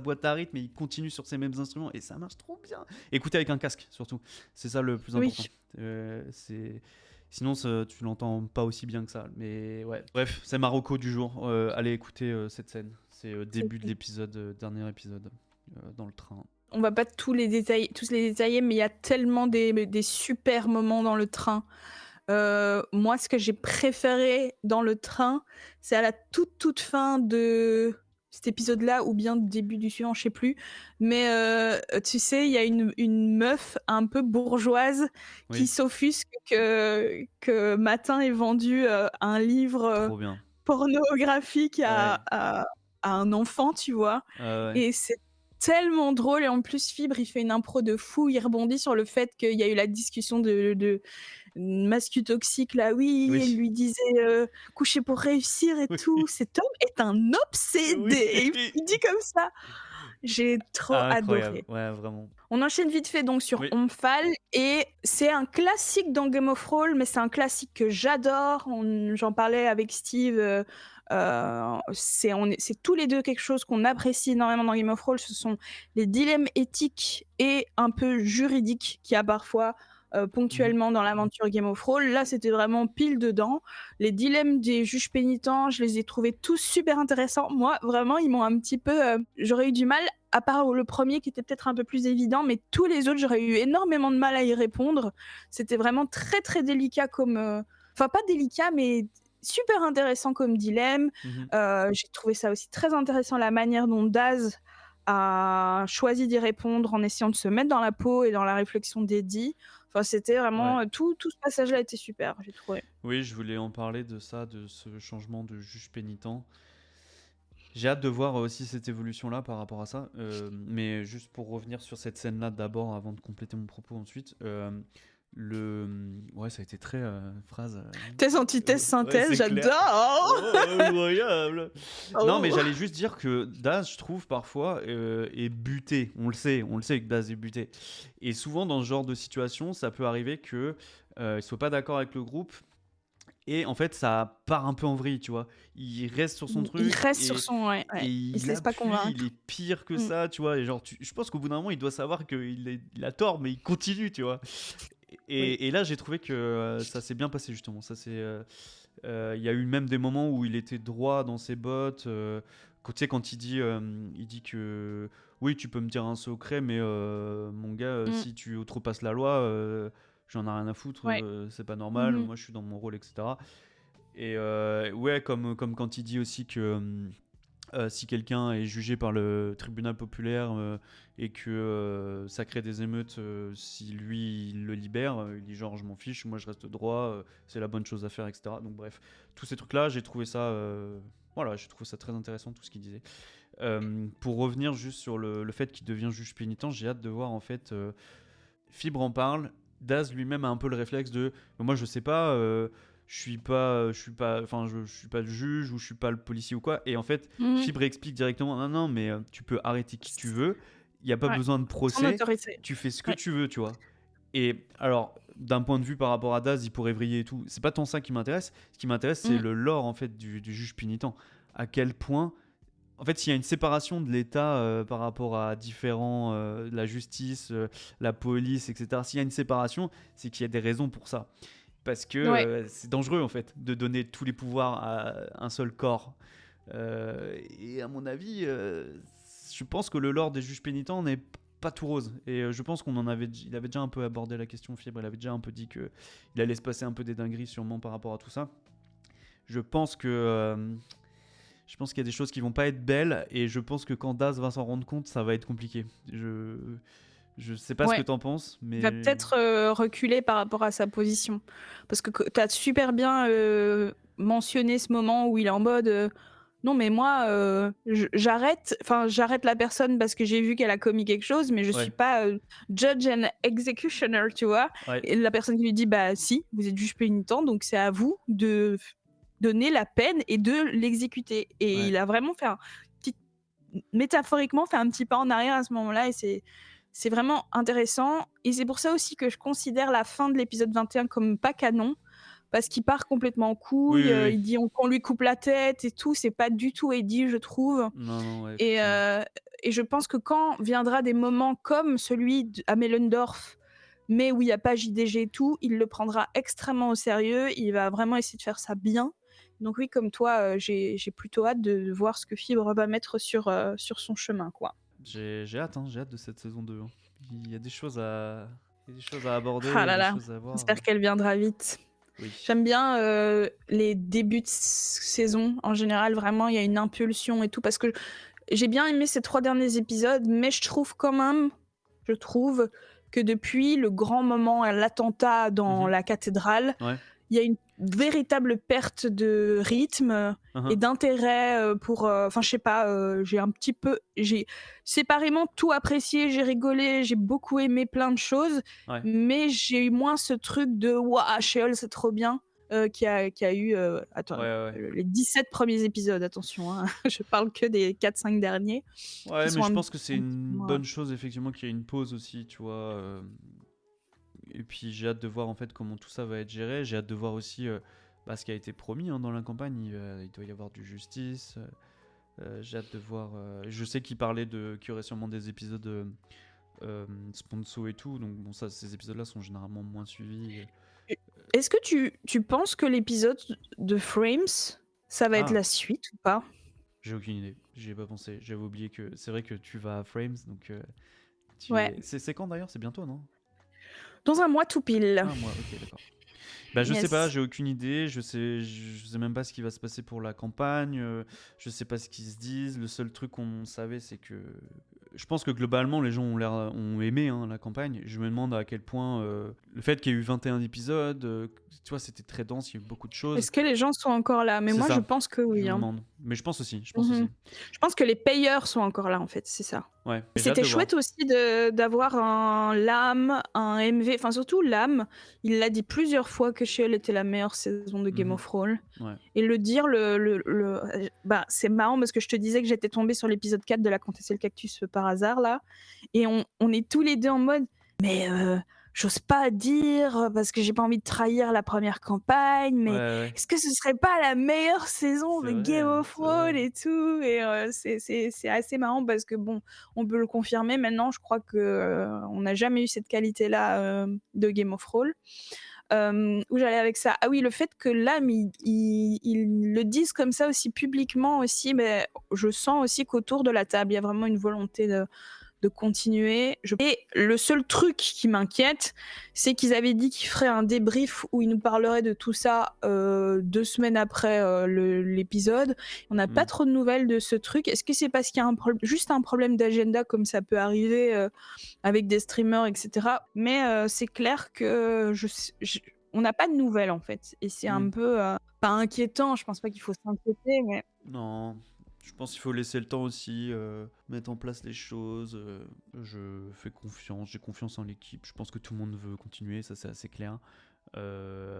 boîte à rythme et il continue sur ces mêmes instruments. Et ça marche trop bien. Écoutez avec un casque, surtout. C'est ça le plus important. Oui, C'est. Sinon, tu l'entends pas aussi bien que ça. Mais ouais. Bref, c'est Marocco du jour. Allez écouter cette scène. C'est c'est début de cool. l'épisode, dernier épisode, dans le train. On va pas tous les détailler, mais il y a tellement des super moments dans le train. Moi, ce que j'ai préféré dans le train, c'est à la toute fin de cet épisode-là ou bien début du suivant, je sais plus. Mais tu sais, il y a une meuf un peu bourgeoise qui Oui, s'offusque que Matin ait vendu un livre trop bien. pornographique Ouais, à un enfant, tu vois? ouais. Et c'est tellement drôle et en plus Fibre, il fait une impro de fou, il rebondit sur le fait qu'il y a eu la discussion de mascu toxique là, oui, elle Oui, lui disait, «Coucher pour réussir» et tout. oui, «Cet homme est un oui. obsédé» et il dit comme ça. J'ai trop Incroyable. adoré. Ouais, vraiment. On enchaîne vite fait donc sur Oui. Omphale et c'est un classique dans Game of Thrones, mais c'est un classique que j'adore. J'en parlais avec Steve, c'est tous les 2 quelque chose qu'on apprécie énormément dans Game of Thrones. Ce sont les dilemmes éthiques et un peu juridiques qu'il y a parfois, Mhm. ponctuellement dans l'aventure Game of Thrones. Là, c'était vraiment pile dedans. Les dilemmes des juges pénitents, je les ai trouvés tous super intéressants. Moi, vraiment, ils m'ont un petit peu, j'aurais eu du mal à part le premier qui était peut-être un peu plus évident, mais tous les autres, j'aurais eu énormément de mal à y répondre. C'était vraiment très, très délicat comme... Enfin, pas délicat, mais super intéressant comme dilemme. Mhm. J'ai trouvé ça aussi très intéressant, la manière dont Daz a choisi d'y répondre en essayant de se mettre dans la peau et dans la réflexion d'Eddie. Enfin, c'était Ouais. vraiment, tout ce passage-là était super, j'ai trouvé. Oui, je voulais en parler de ça, de ce changement de juge pénitent. J'ai hâte de voir aussi cette évolution-là par rapport à ça. Mais juste pour revenir sur cette scène-là d'abord, avant de compléter mon propos ensuite, ouais, ça a été très phrase. Thèse, antithèse, Ouais, synthèse, c'est clair. j'adore! Oh, incroyable! Non, mais Oh! j'allais juste dire que Daz, je trouve parfois, est buté. On le sait que Daz est buté. Et souvent, dans ce genre de situation, ça peut arriver que il soit pas d'accord avec le groupe. Et en fait, ça part un peu en vrille, tu vois. Il reste sur son Il truc reste sur son ouais, et ouais. Il se il laisse pas appuie, il convaincre. est pire que Mmh. ça, tu vois. Et genre, je pense qu'au bout d'un moment, il doit savoir il a tort, mais il continue, tu vois. Oui. Et là, j'ai trouvé que ça s'est bien passé, justement. Il y a eu même des moments où il était droit dans ses bottes. Tu sais, quand il dit que oui, tu peux me dire un secret, mais mon gars, Mmh. si tu outrepasses la loi, j'en ai rien à foutre, Ouais. c'est pas normal, Mmh. moi je suis dans mon rôle, etc. Et ouais, comme quand il dit aussi que si quelqu'un est jugé par le tribunal populaire et que ça crée des émeutes, si lui il le libère, il dit genre je m'en fiche, moi je reste droit, c'est la bonne chose à faire, etc. Donc bref, tous ces trucs-là, j'ai trouvé ça, voilà, j'ai trouvé ça très intéressant tout ce qu'il disait. Pour revenir juste sur le fait qu'il devient juge pénitent, j'ai hâte de voir en fait. Fibre en parle. Daz lui-même a un peu le réflexe de moi je sais pas, enfin je suis pas le juge ou je suis pas le policier ou quoi. Et en fait, Mmh. Fibre explique directement non non mais tu peux arrêter qui tu veux. Il y a pas Ouais. besoin de Son procès. autorité. Tu fais ce que Ouais. tu veux, tu vois. Et alors, d'un point de vue par rapport à Daz, il pourrait vriller et tout. C'est pas tant ça qui m'intéresse. Ce qui m'intéresse, c'est Mmh. le lore en fait du juge pénitent. À quel point en fait, s'il y a une séparation de l'État par rapport à la justice, la police, etc., s'il y a une séparation, c'est qu'il y a des raisons pour ça. Parce que Ouais. c'est dangereux, en fait, de donner tous les pouvoirs à un seul corps. Et à mon avis, je pense que le lore des juges pénitents n'est pas tout rose. Et je pense il avait déjà un peu abordé la question, Fibre. Il avait déjà un peu dit qu'il allait se passer un peu des dingueries, sûrement, par rapport à tout ça. Je pense que je pense qu'il y a des choses qui vont pas être belles et je pense que quand Daz va s'en rendre compte, ça va être compliqué. Je sais pas ce que Ouais. t'en penses, Il va mais peut-être, reculer par rapport à sa position. Parce que tu as super bien, mentionné ce moment où il est en mode, «Non mais moi, j'arrête la personne parce que j'ai vu qu'elle a commis quelque chose, mais je suis ouais, pas, judge and executioner», tu vois? ouais, Et la personne qui lui dit: «Bah si, vous êtes juge pénitent, donc c'est à vous de donner la peine et de l'exécuter». Et ouais. il a vraiment fait un petit métaphoriquement, fait un petit pas en arrière à ce moment-là et c'est vraiment intéressant et c'est pour ça aussi que je considère la fin de l'épisode 21 comme pas canon, parce qu'il part complètement en Oui, couille, oui, oui. il dit: «On qu'on lui coupe la tête» et tout, c'est pas du tout Eddie, je trouve. Non, non, ouais, et effectivement. heu et je pense que quand viendra des moments comme celui à Mellendorf, mais où il y a pas JDG et tout, il le prendra extrêmement au sérieux, il va vraiment essayer de faire ça bien. Donc oui, comme toi, j'ai plutôt hâte de voir ce que Fibre va mettre sur son chemin, quoi. J'ai hâte, hein, j'ai hâte de cette saison 2, hein. Il y a des choses à, il y a des choses à aborder, il Ah y a là des là, choses à voir. j'espère qu'elle viendra vite. Oui. J'aime bien, les débuts de saison. En général, vraiment, il y a une impulsion et tout parce que j'ai bien aimé ces 3 derniers épisodes, mais je trouve que depuis le grand moment à l'attentat dans Mhm. la cathédrale, Ouais. il y a une véritable perte de rythme, et Mhm. d'intérêt, pour, enfin je sais pas, j'ai séparément tout apprécié, j'ai rigolé, j'ai beaucoup aimé plein de choses, Ouais. mais j'ai eu moins ce truc de: «Waouh, Sheol, c'est trop bien», qu'il y a eu, Ouais, attends, ouais, ouais. les 17 premiers épisodes, attention, hein, je parle que des 4-5 derniers qui Ouais, mais sont je pense que c'est un petit peu une moins. bonne chose, effectivement, qu'il y ait une pause aussi, tu vois. Et puis j'ai hâte de voir en fait comment tout ça va être géré. J'ai hâte de voir aussi ce qui a été promis hein, dans la campagne. Il doit y avoir du justice. J'ai hâte de voir. Je sais qu'il y aurait sûrement des épisodes sponsor et tout. Donc bon, ça, ces épisodes-là sont généralement moins suivis. Est-ce que tu penses que l'épisode de Frames, ça va être Ah, la suite ou pas? j'ai aucune idée. J'y ai pas pensé. J'avais oublié que c'est vrai que tu vas à Frames. Donc Ouais, c'est quand d'ailleurs? C'est bientôt, non? dans un mois tout pile. Ah, moi, ok, d'accord. Bah, je sais pas, Yes. j'ai aucune idée. Je sais même pas ce qui va se passer pour la campagne. Je sais pas ce qu'ils se disent. Le seul truc qu'on savait, c'est que je pense que globalement, les gens ont aimé la campagne. Je me demande à quel point le fait qu'il y ait eu 21 épisodes, tu vois, c'était très dense, il y a eu beaucoup de choses. Est-ce que les gens sont encore là? Mais C'est moi, je ça, pense que je oui, me hein. demande. Mais je pense aussi, Mhm. Je pense que les payeurs sont encore là, en fait, c'est ça. Ouais, Et j'ai hâte c'était de voir. chouette aussi d'avoir un LAM, un MV, enfin surtout LAM. Il l'a dit plusieurs fois que She-Hulk était la meilleure saison de Game Mhm. of Thrones. Ouais. Et le dire, bah, c'est marrant parce que je te disais que j'étais tombée sur l'épisode 4 de La Comtesse et le Cactus par hasard, là. Et on est tous les deux en mode, mais j'ose pas dire parce que j'ai pas envie de trahir la première campagne, Ouais, mais ouais. est-ce que ce serait pas la meilleure saison C'est de Game vrai, of c'est Thrones vrai. et tout? Et c'est assez marrant parce que bon, on peut le confirmer maintenant, je crois que on n'a jamais eu cette qualité-là de Game of Thrones. Où j'allais avec ça? Ah oui, le fait que l'âme, ils le disent comme ça aussi publiquement aussi, mais je sens aussi qu'autour de la table, il y a vraiment une volonté de continuer. Et le seul truc qui m'inquiète, c'est qu'ils avaient dit qu'ils feraient un débrief où ils nous parleraient de tout ça 2 semaines après l'épisode. On n'a pas trop de nouvelles de ce truc. Est-ce que c'est parce qu'il y a juste un problème d'agenda comme ça peut arriver avec des streamers, etc. Mais c'est clair que on n'a pas de nouvelles en fait. Et c'est un peu pas inquiétant, je pense pas qu'il faut s'inquiéter, mais Non, je pense qu'il faut laisser le temps aussi, mettre en place les choses. Je fais confiance, j'ai confiance en l'équipe. Je pense que tout le monde veut continuer, ça c'est assez clair.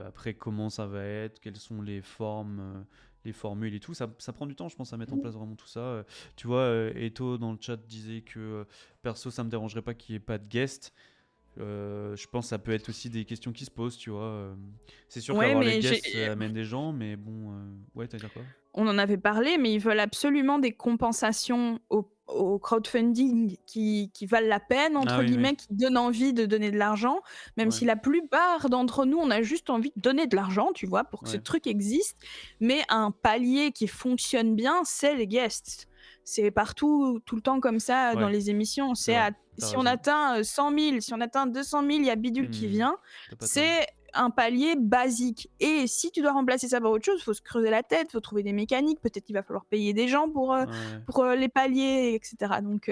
Après, comment ça va être, quelles sont les formes, les formules et tout, ça prend du temps, je pense, à mettre en place vraiment tout ça. Tu vois, Eto dans le chat disait que perso, ça me dérangerait pas qu'il n'y ait pas de guest. Je pense que ça peut être aussi des questions qui se posent, tu vois. C'est sûr ouais, qu'avoir les mais guests, ça amène des gens, mais bon, ouais, t'as dire quoi? on en avait parlé, mais ils veulent absolument des compensations au crowdfunding qui valent la peine, Ah entre oui, oui, guillemets, qui donnent envie de donner de l'argent, même ouais, si la plupart d'entre nous, on a juste envie de donner de l'argent, tu vois, pour que ce ouais, truc existe. Mais un palier qui fonctionne bien, c'est les guests. C'est partout, tout le temps comme ça dans ouais, les émissions. c'est vrai, t'as Si on raison. atteint 100 000, si on atteint 200 000, il y a Bidule qui Hmm, vient. t'as pas tort. C'est un palier basique. Et si tu dois remplacer ça par autre chose, il faut se creuser la tête, il faut trouver des mécaniques, peut-être qu'il va falloir payer des gens Ouais, pour les paliers, etc. Donc,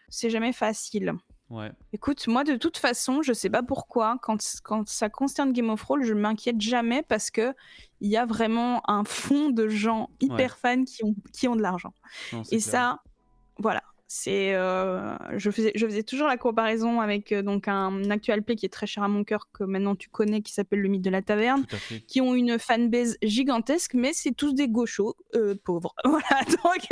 c'est jamais facile. ouais, Écoute, moi, de toute façon, je sais pas pourquoi, quand ça concerne Game of Thrones, je m'inquiète jamais parce que il y a vraiment un fond de gens ouais, hyper fans qui ont de l'argent. non, c'est Et clair. ça, voilà. Je faisais toujours la comparaison avec donc un actual play qui est très cher à mon cœur, que maintenant tu connais, qui s'appelle Le Mythe de la Taverne, Tout à fait. qui ont une fanbase gigantesque, mais c'est tous des gauchos pauvres. Voilà, donc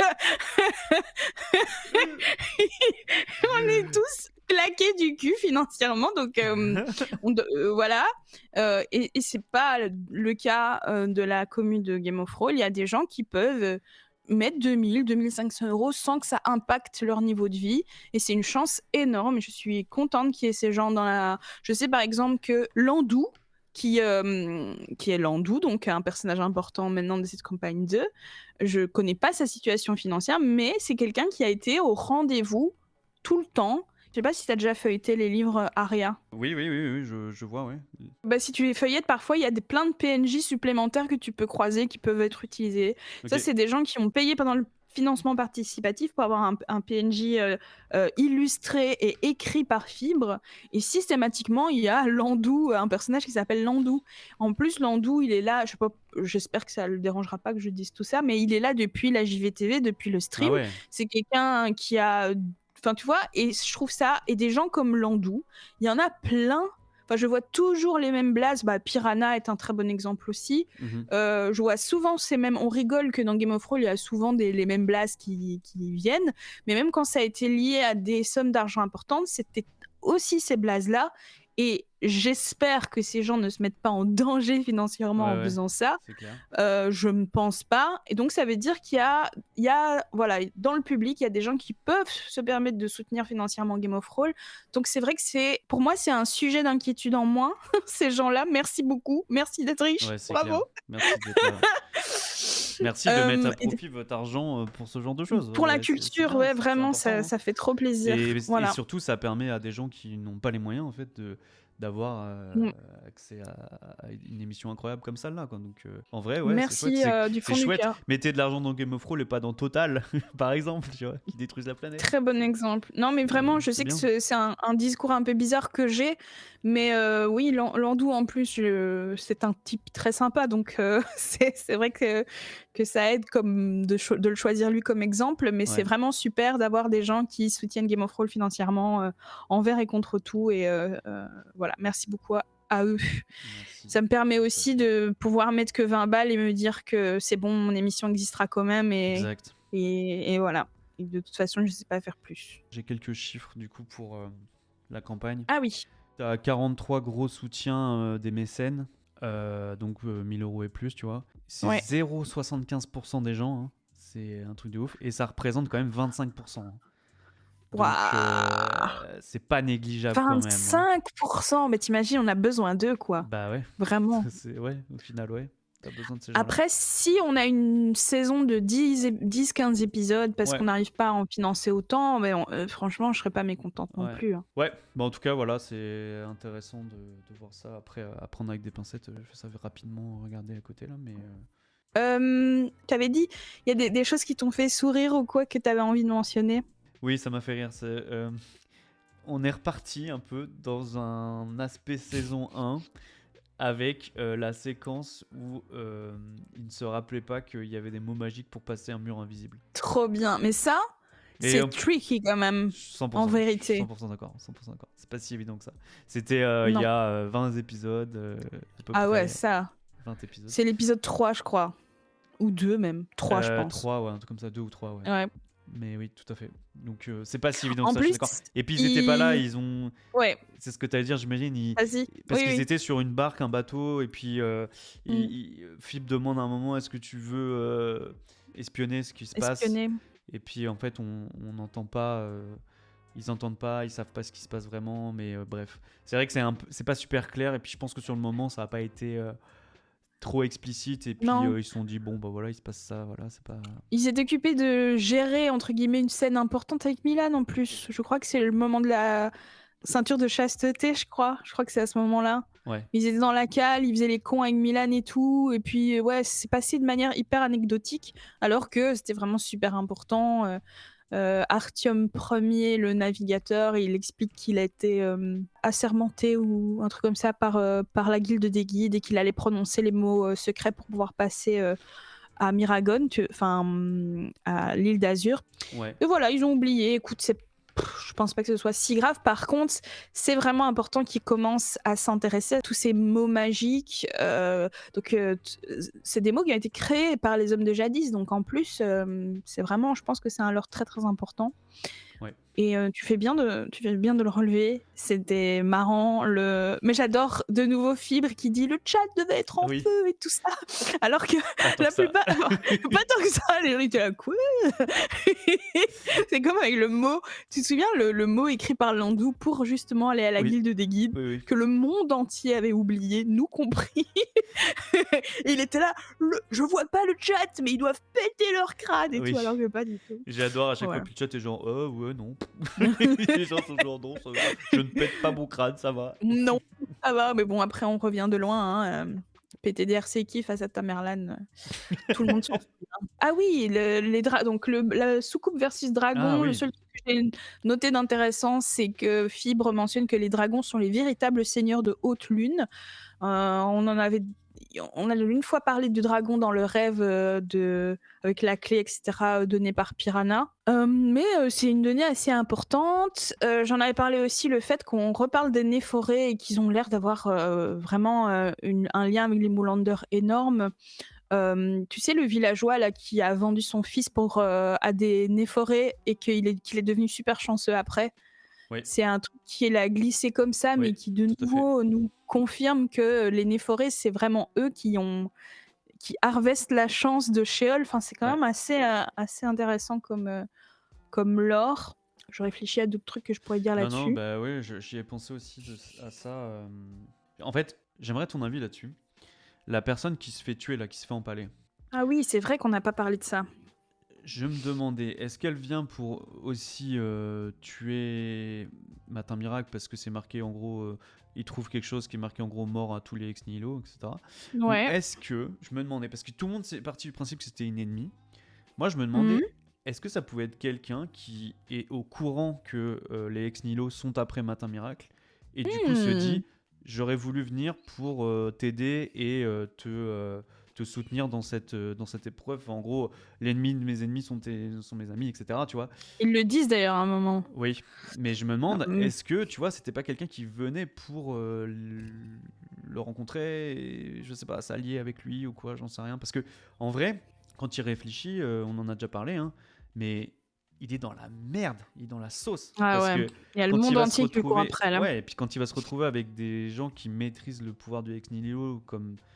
on est tous claqués du cul financièrement, donc voilà. Et c'est pas le cas de la commune de Game of Thrones. Il y a des gens qui peuvent mettre 2000, 2500 euros sans que ça impacte leur niveau de vie. Et c'est une chance énorme. Et je suis contente qu'il y ait ces gens dans la... Je sais par exemple que Landou, qui est Landou, donc un personnage important maintenant de cette campagne 2, je connais pas sa situation financière, mais c'est quelqu'un qui a été au rendez-vous tout le temps. Je sais pas si tu as déjà feuilleté les livres Aria. Oui, oui, oui, oui, je vois, ouais. Bah, si tu les feuillettes, parfois il y a plein de PNJ supplémentaires que tu peux croiser, qui peuvent être utilisés. Ok. Ça, c'est des gens qui ont payé pendant le financement participatif pour avoir un PNJ illustré et écrit par Fibre. Et systématiquement, il y a Landou, un personnage qui s'appelle Landou. En plus, Landou, il est là, je sais pas, j'espère que ça le dérangera pas que je dise tout ça, mais il est là depuis la JVTV, depuis le Ah stream. ouais. C'est quelqu'un qui a... Enfin, tu vois, et je trouve ça... Et des gens comme Landou, il y en a plein. Enfin, je vois toujours les mêmes blazes. Bah, Piranha est un très bon exemple aussi. Mhm. Je vois souvent ces mêmes... On rigole que dans Game of Thrones, il y a souvent les mêmes blazes qui viennent. Mais même quand ça a été lié à des sommes d'argent importantes, c'était aussi ces blazes-là. Et j'espère que ces gens ne se mettent pas en danger financièrement Ouais, en ouais, faisant ça. c'est clair. Je ne pense pas. Et donc, ça veut dire qu'il y a, voilà, dans le public, il y a des gens qui peuvent se permettre de soutenir financièrement Game of Thrones. Donc, c'est vrai que pour moi, c'est un sujet d'inquiétude en moins. Ces gens-là, merci beaucoup. Merci d'être riche. Ouais, c'est Bravo. clair. Merci d'être là. Merci de mettre à profit votre argent pour ce genre de choses. Pour la Ouais, c'est culture, bien, ouais, c'est vraiment, important, hein. ça fait trop plaisir. Et Voilà. surtout, ça permet à des gens qui n'ont pas les moyens en fait d'avoir Mm. accès à une émission incroyable comme celle-là, quoi. Donc, en vrai, ouais, c'est chouette. Merci du C'est fond du chouette. cœur. Mettez de l'argent dans Game of Thrones et pas dans Total, par exemple, tu vois, qui détruisent la planète. Très bon exemple. Non, mais vraiment, je C'est sais que bien. c'est un discours un peu bizarre que j'ai, mais oui, Landou, en plus, c'est un type très sympa, donc c'est vrai que ça aide comme de le choisir lui comme exemple, mais c'est Ouais. vraiment super d'avoir des gens qui soutiennent Game of Thrones financièrement, envers et contre tout, et voilà, merci beaucoup à eux. Merci. Ça me permet Tout à aussi fait. de pouvoir mettre que 20 balles et me dire que c'est bon, mon émission existera quand même, Exact. et voilà. Et de toute façon, je sais pas faire plus. J'ai quelques chiffres du coup pour la campagne. Ah oui, T'as 43 gros soutiens des mécènes, donc 1000 € et plus, tu vois. C'est ouais. 0,75% des gens, hein. C'est un truc de ouf. Et ça représente quand même 25%, hein. Donc Waouh! c'est pas négligeable quand même, hein. 25%! Mais t'imagines, on a besoin d'eux, quoi. Bah ouais, Vraiment. ouais, au final, ouais. T'as besoin de ces gens-là. Après, si on a une saison de 10-15 épisodes parce Ouais, qu'on n'arrive pas à en financer autant, mais franchement, je serais pas mécontente non ouais. plus, hein. Ouais, bah en tout cas, voilà, c'est intéressant de voir ça. Après, à prendre avec des pincettes, je savais rapidement regarder à côté là, mais. T'avais dit, il y a des choses qui t'ont fait sourire ou quoi que t'avais envie de mentionner? Oui, ça m'a fait rire. On est reparti un peu dans un aspect saison 1 avec la séquence où il ne se rappelait pas qu'il y avait des mots magiques pour passer un mur invisible. Trop bien. Mais ça, Et c'est tricky quand même, en 100%, je suis vérité. 100% d'accord, 100% d'accord. C'est pas si évident que ça. C'était il y Non. a 20 épisodes, à peu Ah ouais, près ça. 20 épisodes. C'est l'épisode 3, je crois. Ou 2 même. 3, je pense. 3, ouais, un truc comme ça, 2 ou 3, ouais. Ouais. Mais oui, tout à fait. Donc c'est pas si évident que En ça, je suis plus, d'accord. Et puis ils étaient pas là, ouais, c'est ce que tu allais dire, j'imagine. vas-y. Parce Oui, qu'ils oui. étaient sur une barque, un bateau, et puis Mm. Philippe demande à un moment est-ce que tu veux espionner ce qui se passe. Espionner. Et puis en fait, on n'entend pas. Ils entendent pas, ils savent pas ce qui se passe vraiment, mais bref. C'est vrai que c'est pas super clair, et puis je pense que sur le moment, ça a pas été trop explicite, et puis Non. ils se sont dit bon, bah voilà, il se passe ça, voilà, c'est pas. Ils s'étaient occupés de gérer, entre guillemets, une scène importante avec Milan en plus. Je crois que c'est le moment de la ceinture de chasteté, je crois. Je crois que c'est à ce moment-là. Ouais. Ils étaient dans la cale, ils faisaient les cons avec Milan et tout. Et puis, ouais, c'est passé de manière hyper anecdotique, alors que c'était vraiment super important. Artyom Ier, le navigateur, il explique qu'il a été assermenté ou un truc comme ça par la guilde des guides et qu'il allait prononcer les mots secrets pour pouvoir passer à Miragon, à l'île d'Azur. Ouais. Et voilà, ils ont oublié. Écoute, je pense pas que ce soit si grave. Par contre, c'est vraiment important qu'ils commencent à s'intéresser à tous ces mots magiques. C'est des mots qui ont été créés par les hommes de jadis. Donc en plus, c'est vraiment, je pense que c'est un lore très très important. Ouais. Et tu fais bien de le relever. C'était marrant. Mais j'adore de nouveau Fibre qui dit le chat devait être en Oui. feu et tout ça. Alors que Pas tant la que ça. plupart, pas tant que ça, les gens étaient là, quoi. C'est comme avec le mot, tu te souviens le mot écrit par Landou pour justement aller à la Oui. guilde des guides, Oui, oui. que le monde entier avait oublié, nous compris. Et il était là, je vois pas le chat, mais ils doivent péter leur crâne et Oui. tout, alors que pas du tout. J'adore à chaque fois, Voilà. puis le chat est genre ouais, non. Les gens sont genre non, ça va. Je ne pète pas mon crâne, ça va. Non, ça va, mais bon, après on revient de loin, hein, PTDRC qui face à Tamerlan, tout le monde s'en souvient. Ah oui, donc la soucoupe versus dragon, Ah le oui. seul truc que j'ai noté d'intéressant, c'est que Fibre mentionne que les dragons sont les véritables seigneurs de haute lune. On a une fois parlé du dragon dans le rêve avec la clé, etc., donnée par Piranha. Mais c'est une donnée assez importante. J'en avais parlé aussi, le fait qu'on reparle des Néphorés et qu'ils ont l'air d'avoir vraiment un lien avec les Moulander énorme. Tu sais, le villageois là, qui a vendu son fils à des Néphorés et qu'il est devenu super chanceux après. Oui. C'est un truc qui est glissé comme ça, mais Oui, qui de tout à fait. nouveau nous confirme que les Néphorés, c'est vraiment eux qui harvestent la chance de Sheol. Enfin, c'est quand Ouais. même assez intéressant comme lore. Je réfléchis à d'autres trucs que je pourrais dire Non, là-dessus. bah oui, j'y ai pensé aussi à ça. En fait, j'aimerais ton avis là-dessus. La personne qui se fait tuer, là, qui se fait empaler. Ah oui, c'est vrai qu'on n'a pas parlé de ça. Je me demandais, est-ce qu'elle vient pour aussi tuer Matin Miracle parce que c'est marqué en gros il trouve quelque chose qui est marqué en gros mort à tous les ex nihilo, etc. Donc Ouais. est-ce que, je me demandais, parce que tout le monde s'est parti du principe que c'était une ennemie, moi je me Mhm. demandais, est-ce que ça pouvait être quelqu'un qui est au courant que les ex nihilo sont après Matin Miracle, et du coup se Hmm. dit, j'aurais voulu venir pour t'aider et te soutenir dans cette épreuve. En gros, l'ennemi de mes ennemis sont mes amis, etc. Tu vois. Ils le disent d'ailleurs à un moment. Oui, mais je me Ah, demande, est-ce que, tu vois, c'était pas quelqu'un qui venait pour le rencontrer et, je sais pas, s'allier avec lui ou quoi, j'en sais rien. Parce que, en vrai, quand il réfléchit, on en a déjà parlé, hein, mais il est dans la merde, il est dans la sauce. Ah Parce ouais. que Il y a le quand il monde va se entier qui lui court retrouver, après là. ouais, et puis quand il va se retrouver avec des gens qui maîtrisent le pouvoir du ex nihilo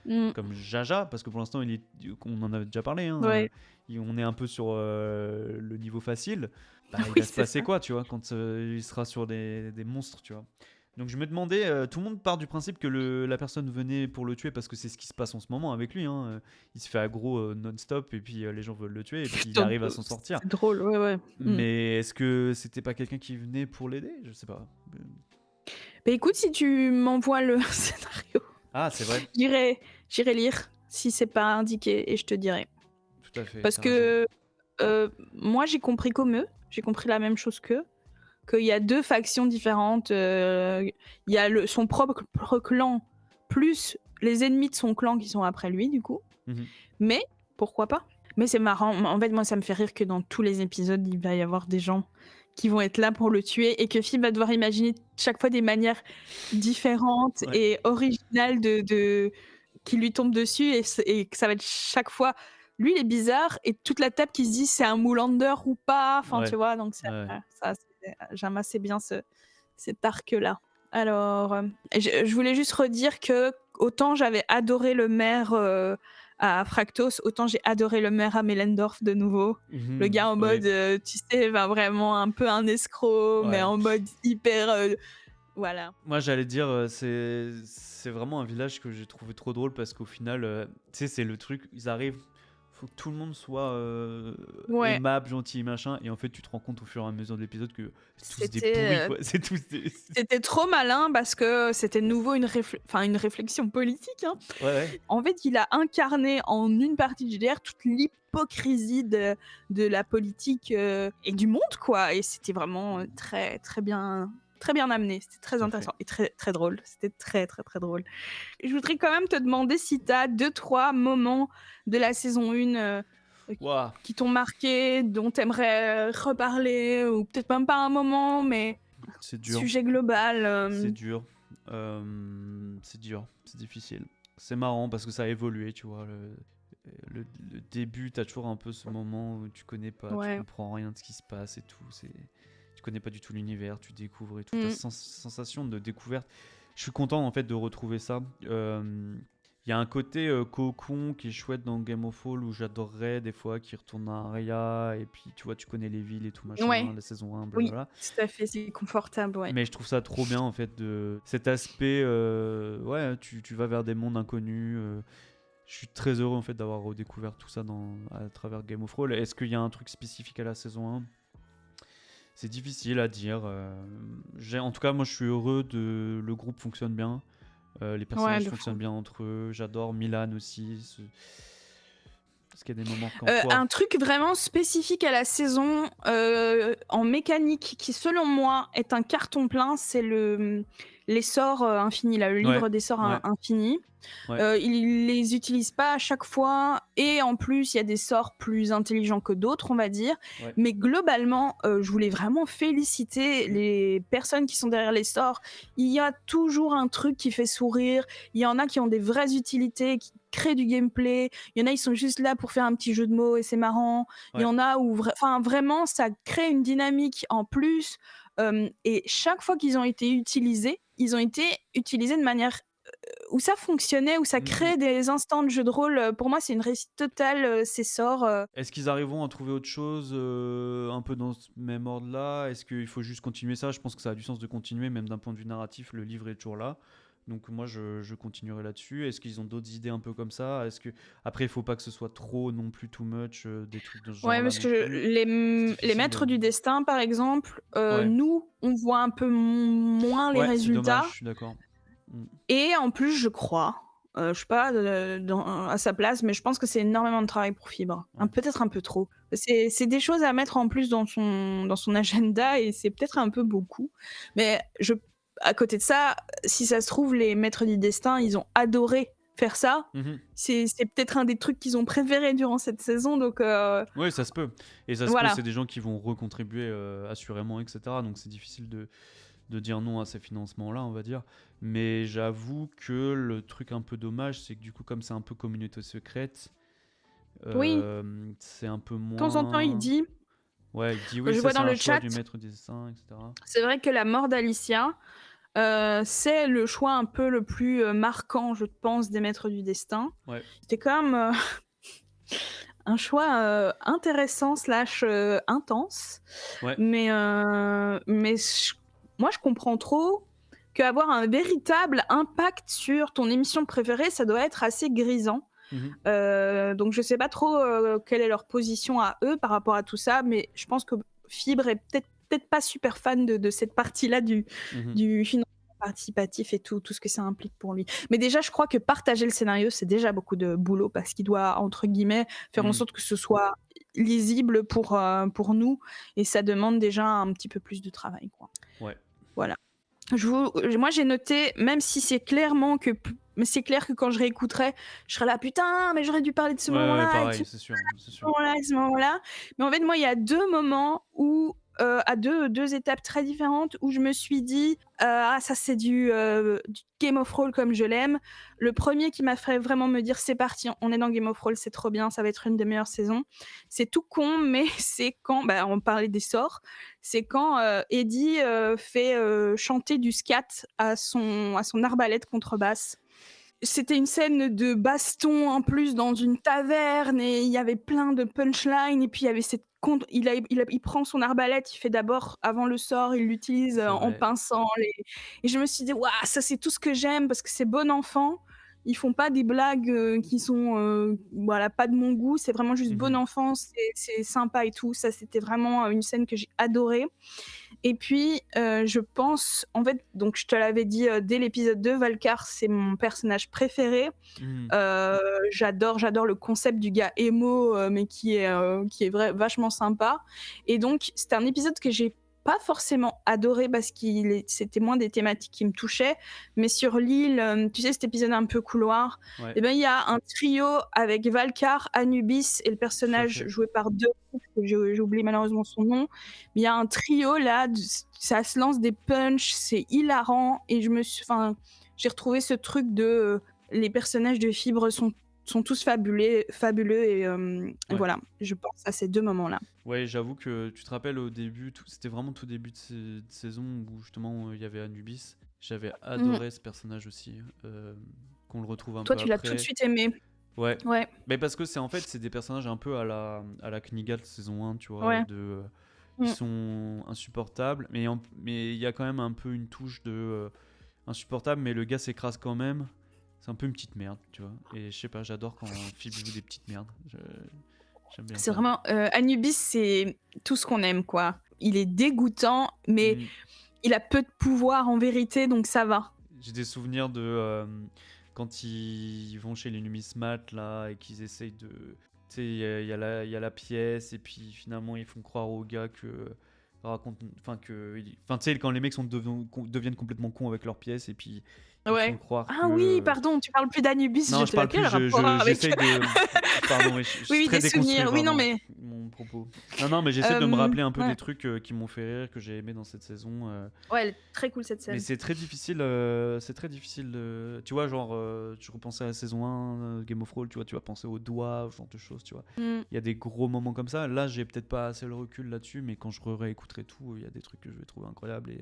Hmm. comme Jaja, parce que pour l'instant, on en avait déjà parlé, hein, Ouais. on est un peu sur le niveau facile. Bah, il Oui, va se c'est passer ça. quoi, tu vois, quand il sera sur des monstres, tu vois. Donc je me demandais, tout le monde part du principe que la personne venait pour le tuer parce que c'est ce qui se passe en ce moment avec lui. Hein. Il se fait aggro non-stop et puis les gens veulent le tuer et puis il Donc, arrive à s'en sortir. c'est drôle, ouais, ouais. Hmm. Mais est-ce que c'était pas quelqu'un qui venait pour l'aider? Je sais pas. Bah écoute, si tu m'envoies le scénario, Ah, c'est vrai, j'irai, j'irai lire si c'est pas indiqué et je te dirai. tout à fait, Parce t'as raison. que moi j'ai compris comme eux, j'ai compris la même chose qu'eux, qu'il y a deux factions différentes. Il y a son propre clan plus les ennemis de son clan qui sont après lui du coup. Mhm. Mais pourquoi pas? Mais c'est marrant. En fait, moi ça me fait rire que dans tous les épisodes il va y avoir des gens qui vont être là pour le tuer et que Phil va devoir imaginer chaque fois des manières différentes Ouais, et originales qui lui tombent dessus et que ça va être chaque fois lui il est bizarre et toute la table qui se dit c'est un Moulander ou pas, enfin ouais, tu vois, donc ouais. j'aime assez bien cet arc là. Alors je voulais juste redire que autant j'avais adoré le maire à Fractos, autant j'ai adoré le maire à Mellendorf de nouveau. Le Mhm. gars en Ouais, mode, tu sais, vraiment un peu un escroc, mais ouais. en mode hyper. Voilà. Moi, j'allais dire, c'est vraiment un village que j'ai trouvé trop drôle parce qu'au final, tu sais, c'est le truc, ils arrivent, faut que tout le monde soit Ouais. aimable, gentil, machin, et en fait, tu te rends compte au fur et à mesure de l'épisode que c'est tous des pourris, C'était, quoi. C'est tous des. c'était trop malin parce que c'était de nouveau une réflexion politique, hein. Ouais, ouais. En fait, il a incarné en une partie du GDR toute l'hypocrisie de la politique et du monde, quoi. Et c'était vraiment très bien amené. C'était très Tout à fait. intéressant et très, très drôle. C'était très, très, très drôle. Je voudrais quand même te demander si tu as 2-3 moments de la saison 1 Waouh, qui t'ont marqué, dont tu aimerais reparler, ou peut-être même pas un moment, mais c'est dur, sujet global. c'est dur, c'est dur, c'est difficile. C'est marrant parce que ça a évolué, tu vois. Le début, t'as toujours un peu ce moment où tu connais pas, tu Ouais. comprends rien de ce qui se passe et tout. Tu connais pas du tout l'univers, tu découvres et tout. Mm. T'as sensation de découverte. Je suis content en fait de retrouver ça. Il y a un côté cocon qui est chouette dans Game of Thrones où j'adorerais des fois qui retourne à Aria et puis tu vois, tu connais les villes et tout machin, Ouais. la saison 1, Oui, blablabla. tout à fait, c'est confortable, ouais. Mais je trouve ça trop bien en fait de cet aspect ouais, tu vas vers des mondes inconnus. Je suis très heureux en fait d'avoir redécouvert tout ça à travers Game of Thrones. Est-ce qu'il y a un truc spécifique à la saison 1? C'est difficile à dire. En tout cas, moi je suis heureux le groupe fonctionne bien. Les Ouais, personnages de fou. fonctionnent bien entre eux. J'adore Milan aussi. Parce qu'il y a des moments qu'en toi. Un truc vraiment spécifique à la saison en mécanique qui, selon moi, est un carton plein, c'est les sorts infinis, là, le Ouais, livre des sorts ouais, infinis. ouais. Ils les utilisent pas à chaque fois et en plus il y a des sorts plus intelligents que d'autres, on va dire, Ouais. mais globalement je voulais vraiment féliciter les personnes qui sont derrière les sorts. Il y a toujours un truc qui fait sourire, il y en a qui ont des vraies utilités, qui créent du gameplay, il y en a ils sont juste là pour faire un petit jeu de mots et c'est marrant, il y Ouais. en a où vraiment ça crée une dynamique en plus. Et chaque fois qu'ils ont été utilisés, ils ont été utilisés de manière où ça fonctionnait, où ça Mhm. crée des instants de jeu de rôle. Pour moi, c'est une réussite totale, ces sorts. Est-ce qu'ils arriveront à trouver autre chose un peu dans ce même ordre-là? Est-ce qu'il faut juste continuer ça? Je pense que ça a du sens de continuer, même d'un point de vue narratif, le livre est toujours là. Donc moi, je continuerai là-dessus. Est-ce qu'ils ont d'autres idées un peu comme ça? Après, il faut pas que ce soit trop non plus too much, des trucs de ce Ouais, genre-là parce non que plus. C'est les difficile. maîtres du destin, par exemple, Ouais, nous, on voit un peu moins les ouais, c'est dommage, résultats. je suis d'accord. Mm. Et en plus, je crois, je suis pas, à sa place, mais je pense que c'est énormément de travail pour Fibre. Ouais. Peut-être un peu trop. C'est des choses à mettre en plus dans son agenda et c'est peut-être un peu beaucoup. Mais à côté de ça, si ça se trouve, les Maîtres du Destin, ils ont adoré faire ça. Mhm. C'est peut-être un des trucs qu'ils ont préféré durant cette saison, donc Oui, ça se peut. Et ça se peut, voilà. c'est des gens qui vont recontribuer assurément, etc. Donc c'est difficile de dire non à ces financements-là, on va dire. Mais j'avoue que le truc un peu dommage, c'est que du coup, comme c'est un peu communauté secrète, Oui, c'est un peu de temps en temps, il moins. dit, Ouais, il dit oui, je ça vois c'est dans un le choix chat, du maître du dessin, etc. c'est vrai que la mort d'Alicia, c'est le choix un peu le plus, marquant, je pense, des Maîtres du Destin. Ouais, C'était quand même, un choix, intéressant slash, intense. ouais. Mais moi, je comprends trop qu'avoir un véritable impact sur ton émission préférée, ça doit être assez grisant. Mhm, Donc je sais pas trop, quelle est leur position à eux par rapport à tout ça, mais je pense que Fibre est peut-être pas super fan de cette partie-là mhm, du financement participatif et tout ce que ça implique pour lui. Mais déjà, je crois que partager le scénario, c'est déjà beaucoup de boulot parce qu'il doit, entre guillemets, faire en mhm. sorte que ce soit lisible pour nous et ça demande déjà un petit peu plus de travail, quoi. Ouais. Voilà. Moi, j'ai noté, même si mais c'est clair que quand je réécouterai, je serai là, putain, mais j'aurais dû parler de ce Ouais, ouais, moment-là, et de pareil, c'est sûr, c'est ce sûr. moment-là, et ce moment-là. Mais en fait, moi, il y a deux moments où, à deux étapes très différentes, où je me suis dit, ah, ça, c'est du Game of Thrones comme je l'aime. Le premier qui m'a fait vraiment me dire, c'est parti, on est dans Game of Thrones, c'est trop bien, ça va être une des meilleures saisons. C'est tout con, mais c'est quand, bah, on parlait des sorts, c'est quand Eddie fait chanter du scat à son arbalète contrebasse. C'était une scène de baston en plus dans une taverne et il y avait plein de punchlines et puis il y avait cette il prend son arbalète, il fait d'abord avant le sort, il l'utilise C'est en vrai. pinçant les et je me suis dit waouh, ça c'est tout ce que j'aime parce que c'est bon enfant. Ils font pas des blagues qui sont voilà, pas de mon goût, c'est vraiment juste bon Mhm. enfant, c'est sympa et tout. Ça c'était vraiment une scène que j'ai adorée. Et puis, je pense en fait, donc je te l'avais dit, dès l'épisode 2, Valcar, c'est mon personnage préféré. Mhm. J'adore le concept du gars emo, mais qui est vachement sympa. Et donc, c'était un épisode que j'ai pas forcément adoré parce c'était moins des thématiques qui me touchaient. Mais sur l'île, tu sais, cet épisode un peu couloir, Ouais, et ben il y a un trio avec Valcar, Anubis et le tout à personnage fait. joué par deux, j'ai oublié malheureusement son nom. Mais il y a un trio là, ça se lance des punchs, c'est hilarant. Et j'ai retrouvé ce truc de les personnages de Fibre sont tous fabuleux et Ouais. voilà, je pense à ces deux moments-là. Ouais, j'avoue que tu te rappelles au début, c'était vraiment tout début de saison où justement il y avait Anubis. J'avais Mm. adoré ce personnage aussi, qu'on le retrouve un Toi, peu tu l'as tout de après. suite aimé. Ouais, Ouais, mais parce que c'est des personnages un peu à la Knigat saison 1, tu vois, ouais. ils Mm. sont insupportables, mais il y a quand même un peu une touche de insupportable, mais le gars s'écrase quand même. C'est un peu une petite merde, tu vois. Et je sais pas, j'adore quand Phoebe joue des petites merdes. J'aime bien C'est ça. vraiment Anubis, c'est tout ce qu'on aime, quoi. Il est dégoûtant, mais Hmm. il a peu de pouvoir en vérité, donc ça va. J'ai des souvenirs de quand ils vont chez les numismates là et qu'ils essayent de. Tu sais, il y a la pièce et puis finalement ils font croire aux gars que. Enfin, tu sais, quand les mecs deviennent complètement cons avec leur pièce et puis ils font Ouais. croire Ah oui, que. pardon, tu parles plus d'Anubis, Non, je j'étais là, parle plus, quel rapport avec j'essaye de. Pardon, mais je Oui, suis oui, très des déconstruit, souvenirs. Oui, non, pardon, mais mon propos. Non, non, mais j'essaie de me rappeler un peu des ouais. trucs qui m'ont fait rire, que j'ai aimé dans cette saison. Ouais, elle est très cool cette Mais scène. c'est très difficile, tu vois, genre, tu repensais à la saison 1, Game of Thrones, tu vois, tu vas penser aux doigts, ce genre de choses, tu vois. Mm. Il y a des gros moments comme ça. Là, j'ai peut-être pas assez le recul là-dessus, mais quand je réécouterai tout, il y a des trucs que je vais trouver incroyables.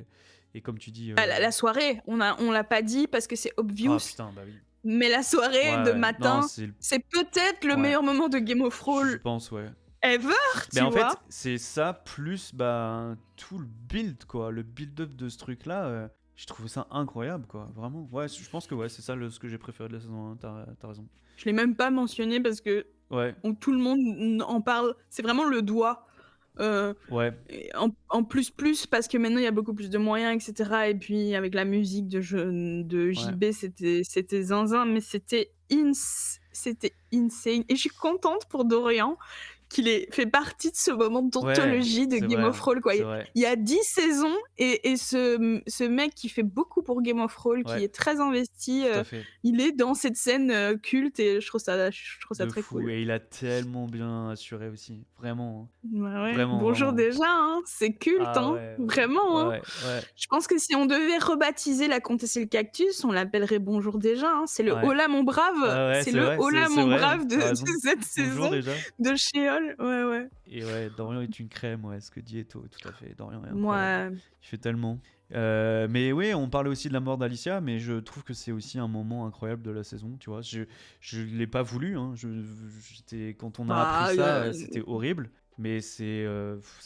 Et comme tu dis. Ah, la soirée, on l'a pas dit parce que c'est obvious, Ah putain, bah oui. mais la Ouais, soirée de ouais. Non, matin, c'est peut-être le Ouais, meilleur moment de Game of je Thrones pense, ouais. ever, Mais tu en fait, vois. c'est ça, plus bah, tout le build, quoi. Le build-up de ce truc-là, j'ai trouvé ça incroyable, quoi. Vraiment. Ouais, je pense que ouais, c'est ça ce que j'ai préféré de la saison 1, t'as raison. Je l'ai même pas mentionné parce que Ouais, tout le monde en parle. C'est vraiment le doigt. Heu Ouais, et en plus parce que maintenant il y a beaucoup plus de moyens et cetera et puis avec la musique de ouais. JB, c'était zinzin, mais c'était insane et je suis contente pour Dorian qu'il ait fait partie de ce moment Ouais, d'anthologie de c'est Game vrai, of hein, Thrones, quoi. c'est vrai. Il y a 10 saisons et ce mec qui fait beaucoup pour Game of Thrones, qui Ouais, est très investi, tout à fait. il est dans cette scène, culte et je trouve ça De très fou, cool. et il a tellement bien assuré aussi, vraiment, hein. Bah, ouais, Vraiment, bonjour vraiment. déjà, hein, c'est culte, Ah hein, ouais, vraiment, hein. ouais, ouais, Je pense que si on devait rebaptiser La Comtesse et le Cactus, on l'appellerait Bonjour déjà, hein. C'est le ouais. Holà mon brave, Ah ouais, c'est le Holà c'est mon vrai, hein, brave de tu de raison. cette Bonjour saison déjà. de Sheol. Ouais, ouais. Et ouais, Dorian est une crème, ouais, ce que dit Eto, tout à fait. Dorian est incroyable. Mouais. Il fait tellement. Mais oui, on parlait aussi de la mort d'Alicia, mais je trouve que c'est aussi un moment incroyable de la saison, tu vois. Je l'ai pas voulu, hein. Quand on a appris Bah, ça, c'était horrible, mais c'est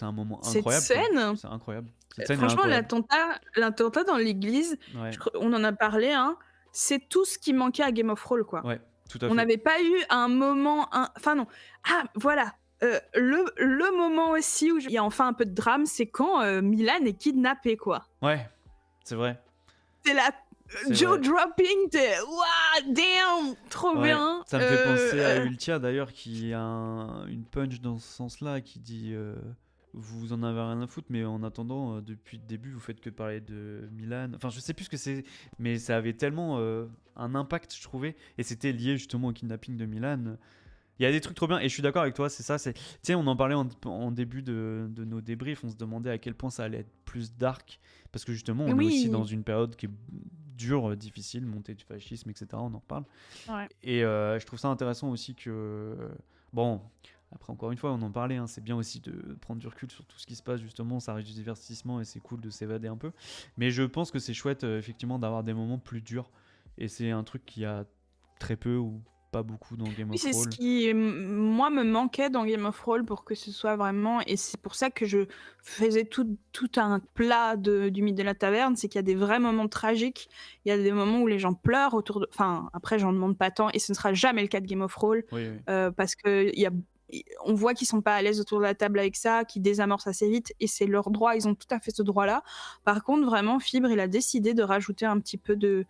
un moment cette incroyable, quoi. scène, C'est incroyable. Cette scène est franchement, incroyable. l'attentat dans l'église, Ouais, on en a parlé, hein, c'est tout ce qui manquait à Game of Thrones, quoi. ouais, tout à On fait. n'avait pas eu un moment, enfin non. Ah voilà, le moment aussi où il y a enfin un peu de drame, c'est quand, Milan est kidnappée, quoi. Ouais, c'est vrai, C'est la c'est jaw vrai. dropping, tu «Waouh, damn! Trop Ouais, bien!» ça me fait penser à Ultia d'ailleurs, qui a une punch dans ce sens-là, qui dit vous en avez rien à foutre, mais en attendant, depuis le début, vous faites que parler de Milan. Enfin, je sais plus ce que c'est, mais ça avait tellement un impact, je trouvais, et c'était lié justement au kidnapping de Milan. Il y a des trucs trop bien, et je suis d'accord avec toi, c'est ça. Tu sais, on en parlait en début de nos débriefs, on se demandait à quel point ça allait être plus dark, parce que justement, on est aussi dans oui, une période qui est dure, difficile, montée du fascisme, etc. On en reparle. ouais. Et je trouve ça intéressant aussi que, bon, après encore une fois, on en parlait, hein, c'est bien aussi de prendre du recul sur tout ce qui se passe, justement, ça reste du divertissement et c'est cool de s'évader un peu. Mais je pense que c'est chouette, effectivement, d'avoir des moments plus durs. Et c'est un truc qu'il y a très peu ou pas beaucoup dans Game Oui, of c'est ce Thrones. qui, moi, me manquait dans Game of Thrones pour que ce soit vraiment et c'est pour ça que je faisais tout un plat du mythe de la taverne, c'est qu'il y a des vrais moments tragiques. Il y a des moments où les gens pleurent autour de enfin, après, j'en demande pas tant et ce ne sera jamais le cas de Game of Thrones, Oui, oui. parce qu'il y a on voit qu'ils sont pas à l'aise autour de la table avec ça, qu'ils désamorcent assez vite et c'est leur droit, ils ont tout à fait ce droit-là. Par contre, vraiment, Fibre, il a décidé de rajouter un petit peu de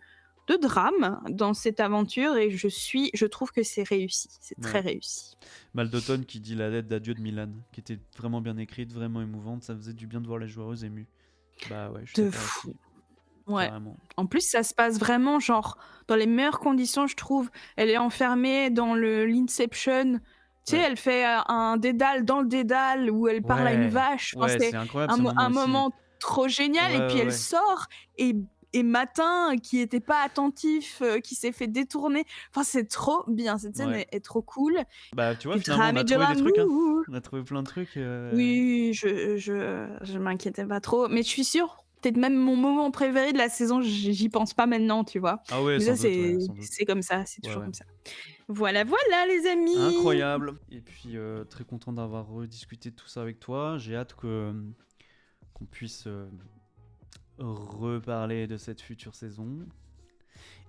drame dans cette aventure et je trouve que c'est réussi, c'est très Ouais. réussi. Maldotton qui dit la lettre d'adieu de Milan, qui était vraiment bien écrite, vraiment émouvante, ça faisait du bien de voir les joueuses émues. Bah ouais, je suis De d'accord fou, aussi, ouais. carrément. En plus, ça se passe vraiment genre dans les meilleures conditions, je trouve. Elle est enfermée dans l'Inception. Tu sais, Ouais. elle fait un dédale dans le dédale où elle parle à une Ouais, vache. Enfin, ouais, c'est c'est incroyable un, ce mo- moment un aussi. moment trop Ouais, génial. Et puis ouais, elle ouais. sort et Matin, qui était pas attentif, qui s'est fait détourner. Enfin, c'est trop bien. Cette scène Ouais. est trop cool. Bah, tu vois, Du finalement, on drame a et de trouvé des trucs, hein. l'amour. On a trouvé plein de trucs. Oui, je m'inquiétais pas trop, mais je suis sûre, peut-être même mon moment préféré de la saison, j'y pense pas maintenant, tu vois? Ah ouais, Mais ça, sans doute, c'est ouais, sans doute. c'est comme ça, c'est Ouais, toujours ouais. comme ça. Voilà, voilà les amis! Incroyable. Et puis, très content d'avoir rediscuté de tout ça avec toi. J'ai hâte qu'on puisse reparler de cette future saison.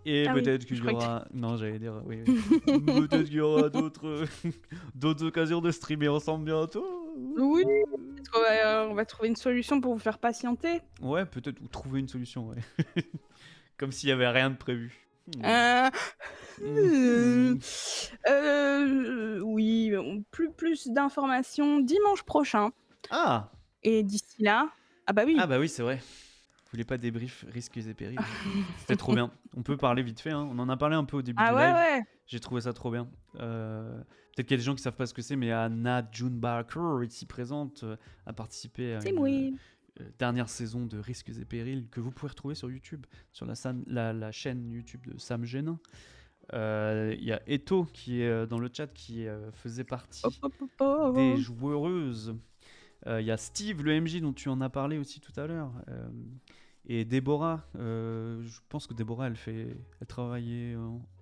Et Ah oui, peut-être qu'il je y crois que aura. Non, j'allais dire, oui, oui. Peut-être qu'il y aura d'autres occasions de streamer ensemble bientôt. oui, peut-être qu'on va trouver une solution pour vous faire patienter. Ouais, peut-être, ou trouver une solution, ouais. Comme s'il y avait rien de prévu. Heu, Mhm. oui, plus d'informations dimanche prochain Ah! et d'ici là ah bah Ah oui. bah oui, c'est vrai. Vous voulez pas débrief risques et périls? C'était trop bien. On peut parler vite fait, hein. On en a parlé un peu au début Ah du ouais, live. ouais, J'ai trouvé ça trop bien. Peut-être qu'il y a des gens qui savent pas ce que c'est, mais Anna June Barker, ici présente, a participé à c'est une moi. dernière saison de Risques et Périls que vous pouvez retrouver sur YouTube, sur la chaîne YouTube de Sam Génin. Il y a Eto qui est dans le chat, qui faisait Hop, partie hop, hop, hop. des joueuses. Il y a Steve, le MJ, dont tu en as parlé aussi tout à l'heure. Et Déborah, je pense que Déborah, elle travaillait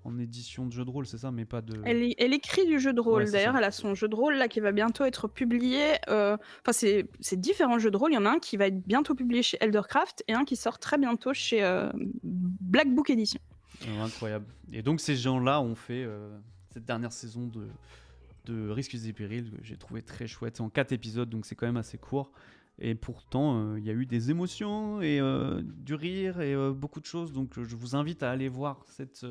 en édition de jeux de rôle, c'est ça, mais pas de. Elle écrit du jeu de Ouais, rôle. c'est D'ailleurs, ça. elle a son jeu de rôle là qui va bientôt être publié. Enfin, c'est différents jeux de rôle. Il y en a un qui va être bientôt publié chez Eldercraft et un qui sort très bientôt chez Black Book Edition. Incroyable. Et donc, ces gens-là ont fait cette dernière saison de Risques et Périls que j'ai trouvé très chouette. C'est en 4 épisodes, donc c'est quand même assez court. Et pourtant, il y a eu des émotions et du rire et beaucoup de choses. Donc je vous invite à aller voir cette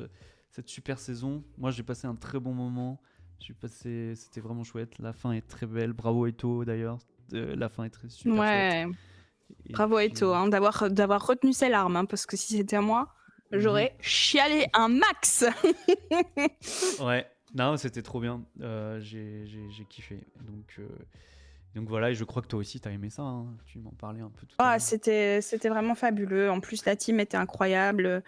super saison. Moi, j'ai passé un très bon moment. C'était vraiment chouette. La fin est très belle. Bravo Eto d'ailleurs. La fin est très super chouette. Ouais, Et bravo puis, Eto, hein, d'avoir retenu ses larmes, hein, parce que si c'était à moi, j'aurais chialé un max. Ouais, non, c'était trop bien. J'ai kiffé. Donc voilà, et je crois que toi aussi, t'as aimé ça. Hein. Tu m'en parlais un peu tout à Ah, l'heure. c'était vraiment fabuleux. En plus, la team était incroyable.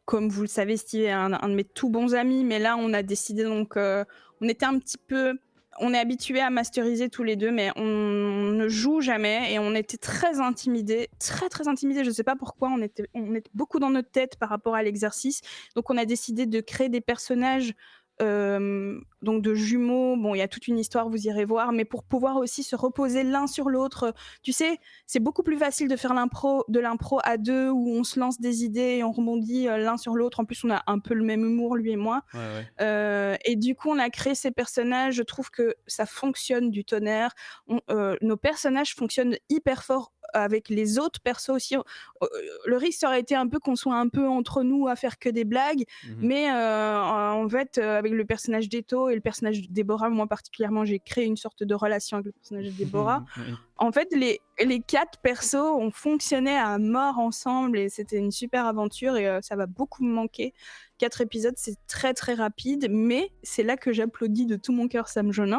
Comme vous le savez, Steve est un de mes tout bons amis, mais là, on a décidé donc, on était un petit peu, on est habitués à masteriser tous les deux, mais on ne joue jamais et on était très intimidés, très très intimidés. Je sais pas pourquoi, on était beaucoup dans notre tête par rapport à l'exercice. Donc, on a décidé de créer des personnages. Donc de jumeaux, bon, il y a toute une histoire, vous irez voir, mais pour pouvoir aussi se reposer l'un sur l'autre. Tu sais, c'est beaucoup plus facile de faire de l'impro à deux où on se lance des idées et on rebondit l'un sur l'autre. En plus, on a un peu le même humour, lui et moi. Ouais. Et du coup, on a créé ces personnages. Je trouve que ça fonctionne du tonnerre. Nos personnages fonctionnent hyper fort avec les autres persos aussi. Le risque ça aurait été un peu qu'on soit un peu entre nous à faire que des blagues, mais en fait, avec le personnage d'Eto et le personnage de Déborah, moi particulièrement, j'ai créé une sorte de relation avec le personnage de Déborah. Oui. En fait, les 4 persos ont fonctionné à mort ensemble et c'était une super aventure et ça va beaucoup me manquer. 4 épisodes, c'est très très rapide, mais c'est là que j'applaudis de tout mon cœur Sam Jonin.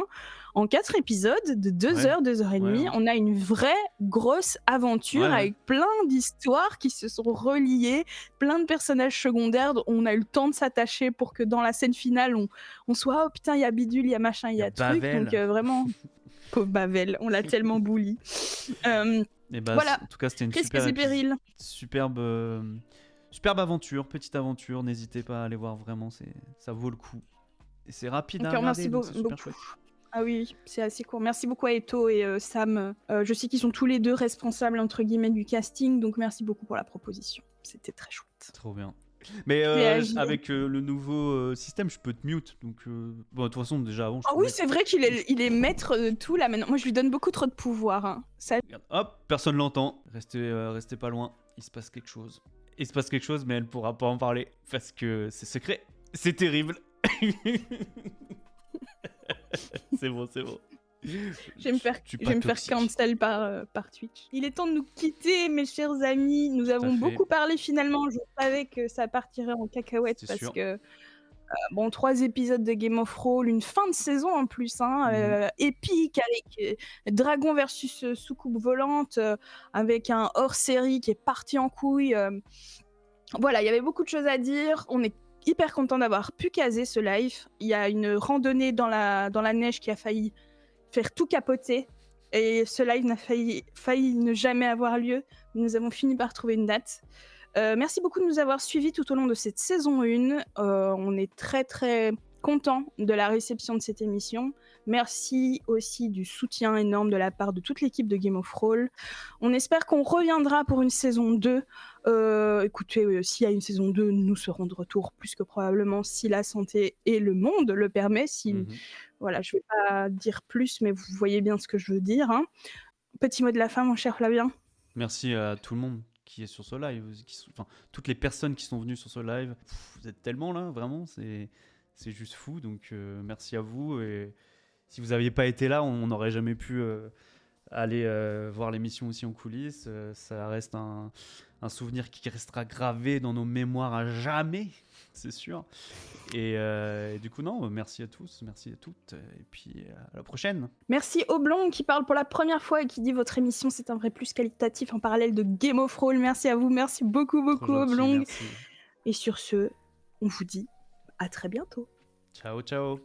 En 4 épisodes de 2 heures, 2 heures et demie, on a une vraie grosse aventure avec plein d'histoires qui se sont reliées, plein de personnages secondaires dont on a eu le temps de s'attacher pour que dans la scène finale, on soit « Oh putain, il y a bidule, il y a machin, il y a truc ». Donc vraiment... Pauvre Bavel, on l'a tellement bully. Voilà, en tout cas, c'était une superbe aventure, petite aventure. N'hésitez pas à aller voir, vraiment, ça vaut le coup. Et c'est rapide à regarder, merci donc c'est super beaucoup. chouette. Ah oui, c'est assez court. Merci beaucoup à Eto et Sam. Je sais qu'ils sont tous les deux responsables, entre guillemets, du casting, donc merci beaucoup pour la proposition. C'était très chouette. Trop bien. Mais avec le nouveau système, je peux te mute. Donc, bon, de toute façon, déjà avant. Oui, c'est vrai qu'il est maître de tout là maintenant. Moi, je lui donne beaucoup trop de pouvoir. Hein. Ça... Hop, personne l'entend. Restez pas loin. Il se passe quelque chose. Mais elle pourra pas en parler parce que c'est secret. C'est terrible. C'est bon. Je vais me faire cancel par Twitch. Il est temps de nous quitter, mes chers amis. Nous avons beaucoup parlé finalement. Je savais que ça partirait en cacahuète parce que 3 épisodes de Game of Thrones, une fin de saison en plus, épique avec Dragon versus soucoupe volante, avec un hors-série qui est parti en couille. Voilà, il y avait beaucoup de choses à dire. On est hyper content d'avoir pu caser ce live. Il y a une randonnée dans la neige qui a failli faire tout capoter et ce live n'a failli ne jamais avoir lieu. Nous avons fini par trouver une date. Merci beaucoup de nous avoir suivis tout au long de cette saison 1. On est très très content de la réception de cette émission. Merci aussi du soutien énorme de la part de toute l'équipe de Game of Thrones. On espère qu'on reviendra pour une saison 2. Écoutez, s'il y a une saison 2, nous serons de retour plus que probablement si la santé et le monde le permet. Voilà, je ne vais pas dire plus, mais vous voyez bien ce que je veux dire. Hein. Petit mot de la fin, mon cher Flavien. Merci à tout le monde qui est sur ce live, toutes les personnes qui sont venues sur ce live. Vous êtes tellement là, vraiment, c'est juste fou. Donc merci à vous. Et si vous n'aviez pas été là, on n'aurait jamais pu aller voir l'émission aussi en coulisses. Ça reste un souvenir qui restera gravé dans nos mémoires à jamais, c'est sûr. Et du coup, non, merci à tous, merci à toutes, et puis à la prochaine. Merci Oblong qui parle pour la première fois et qui dit votre émission c'est un vrai plus qualitatif en parallèle de Game of Thrones. Merci à vous, merci beaucoup Oblong. Et sur ce, on vous dit à très bientôt. Ciao.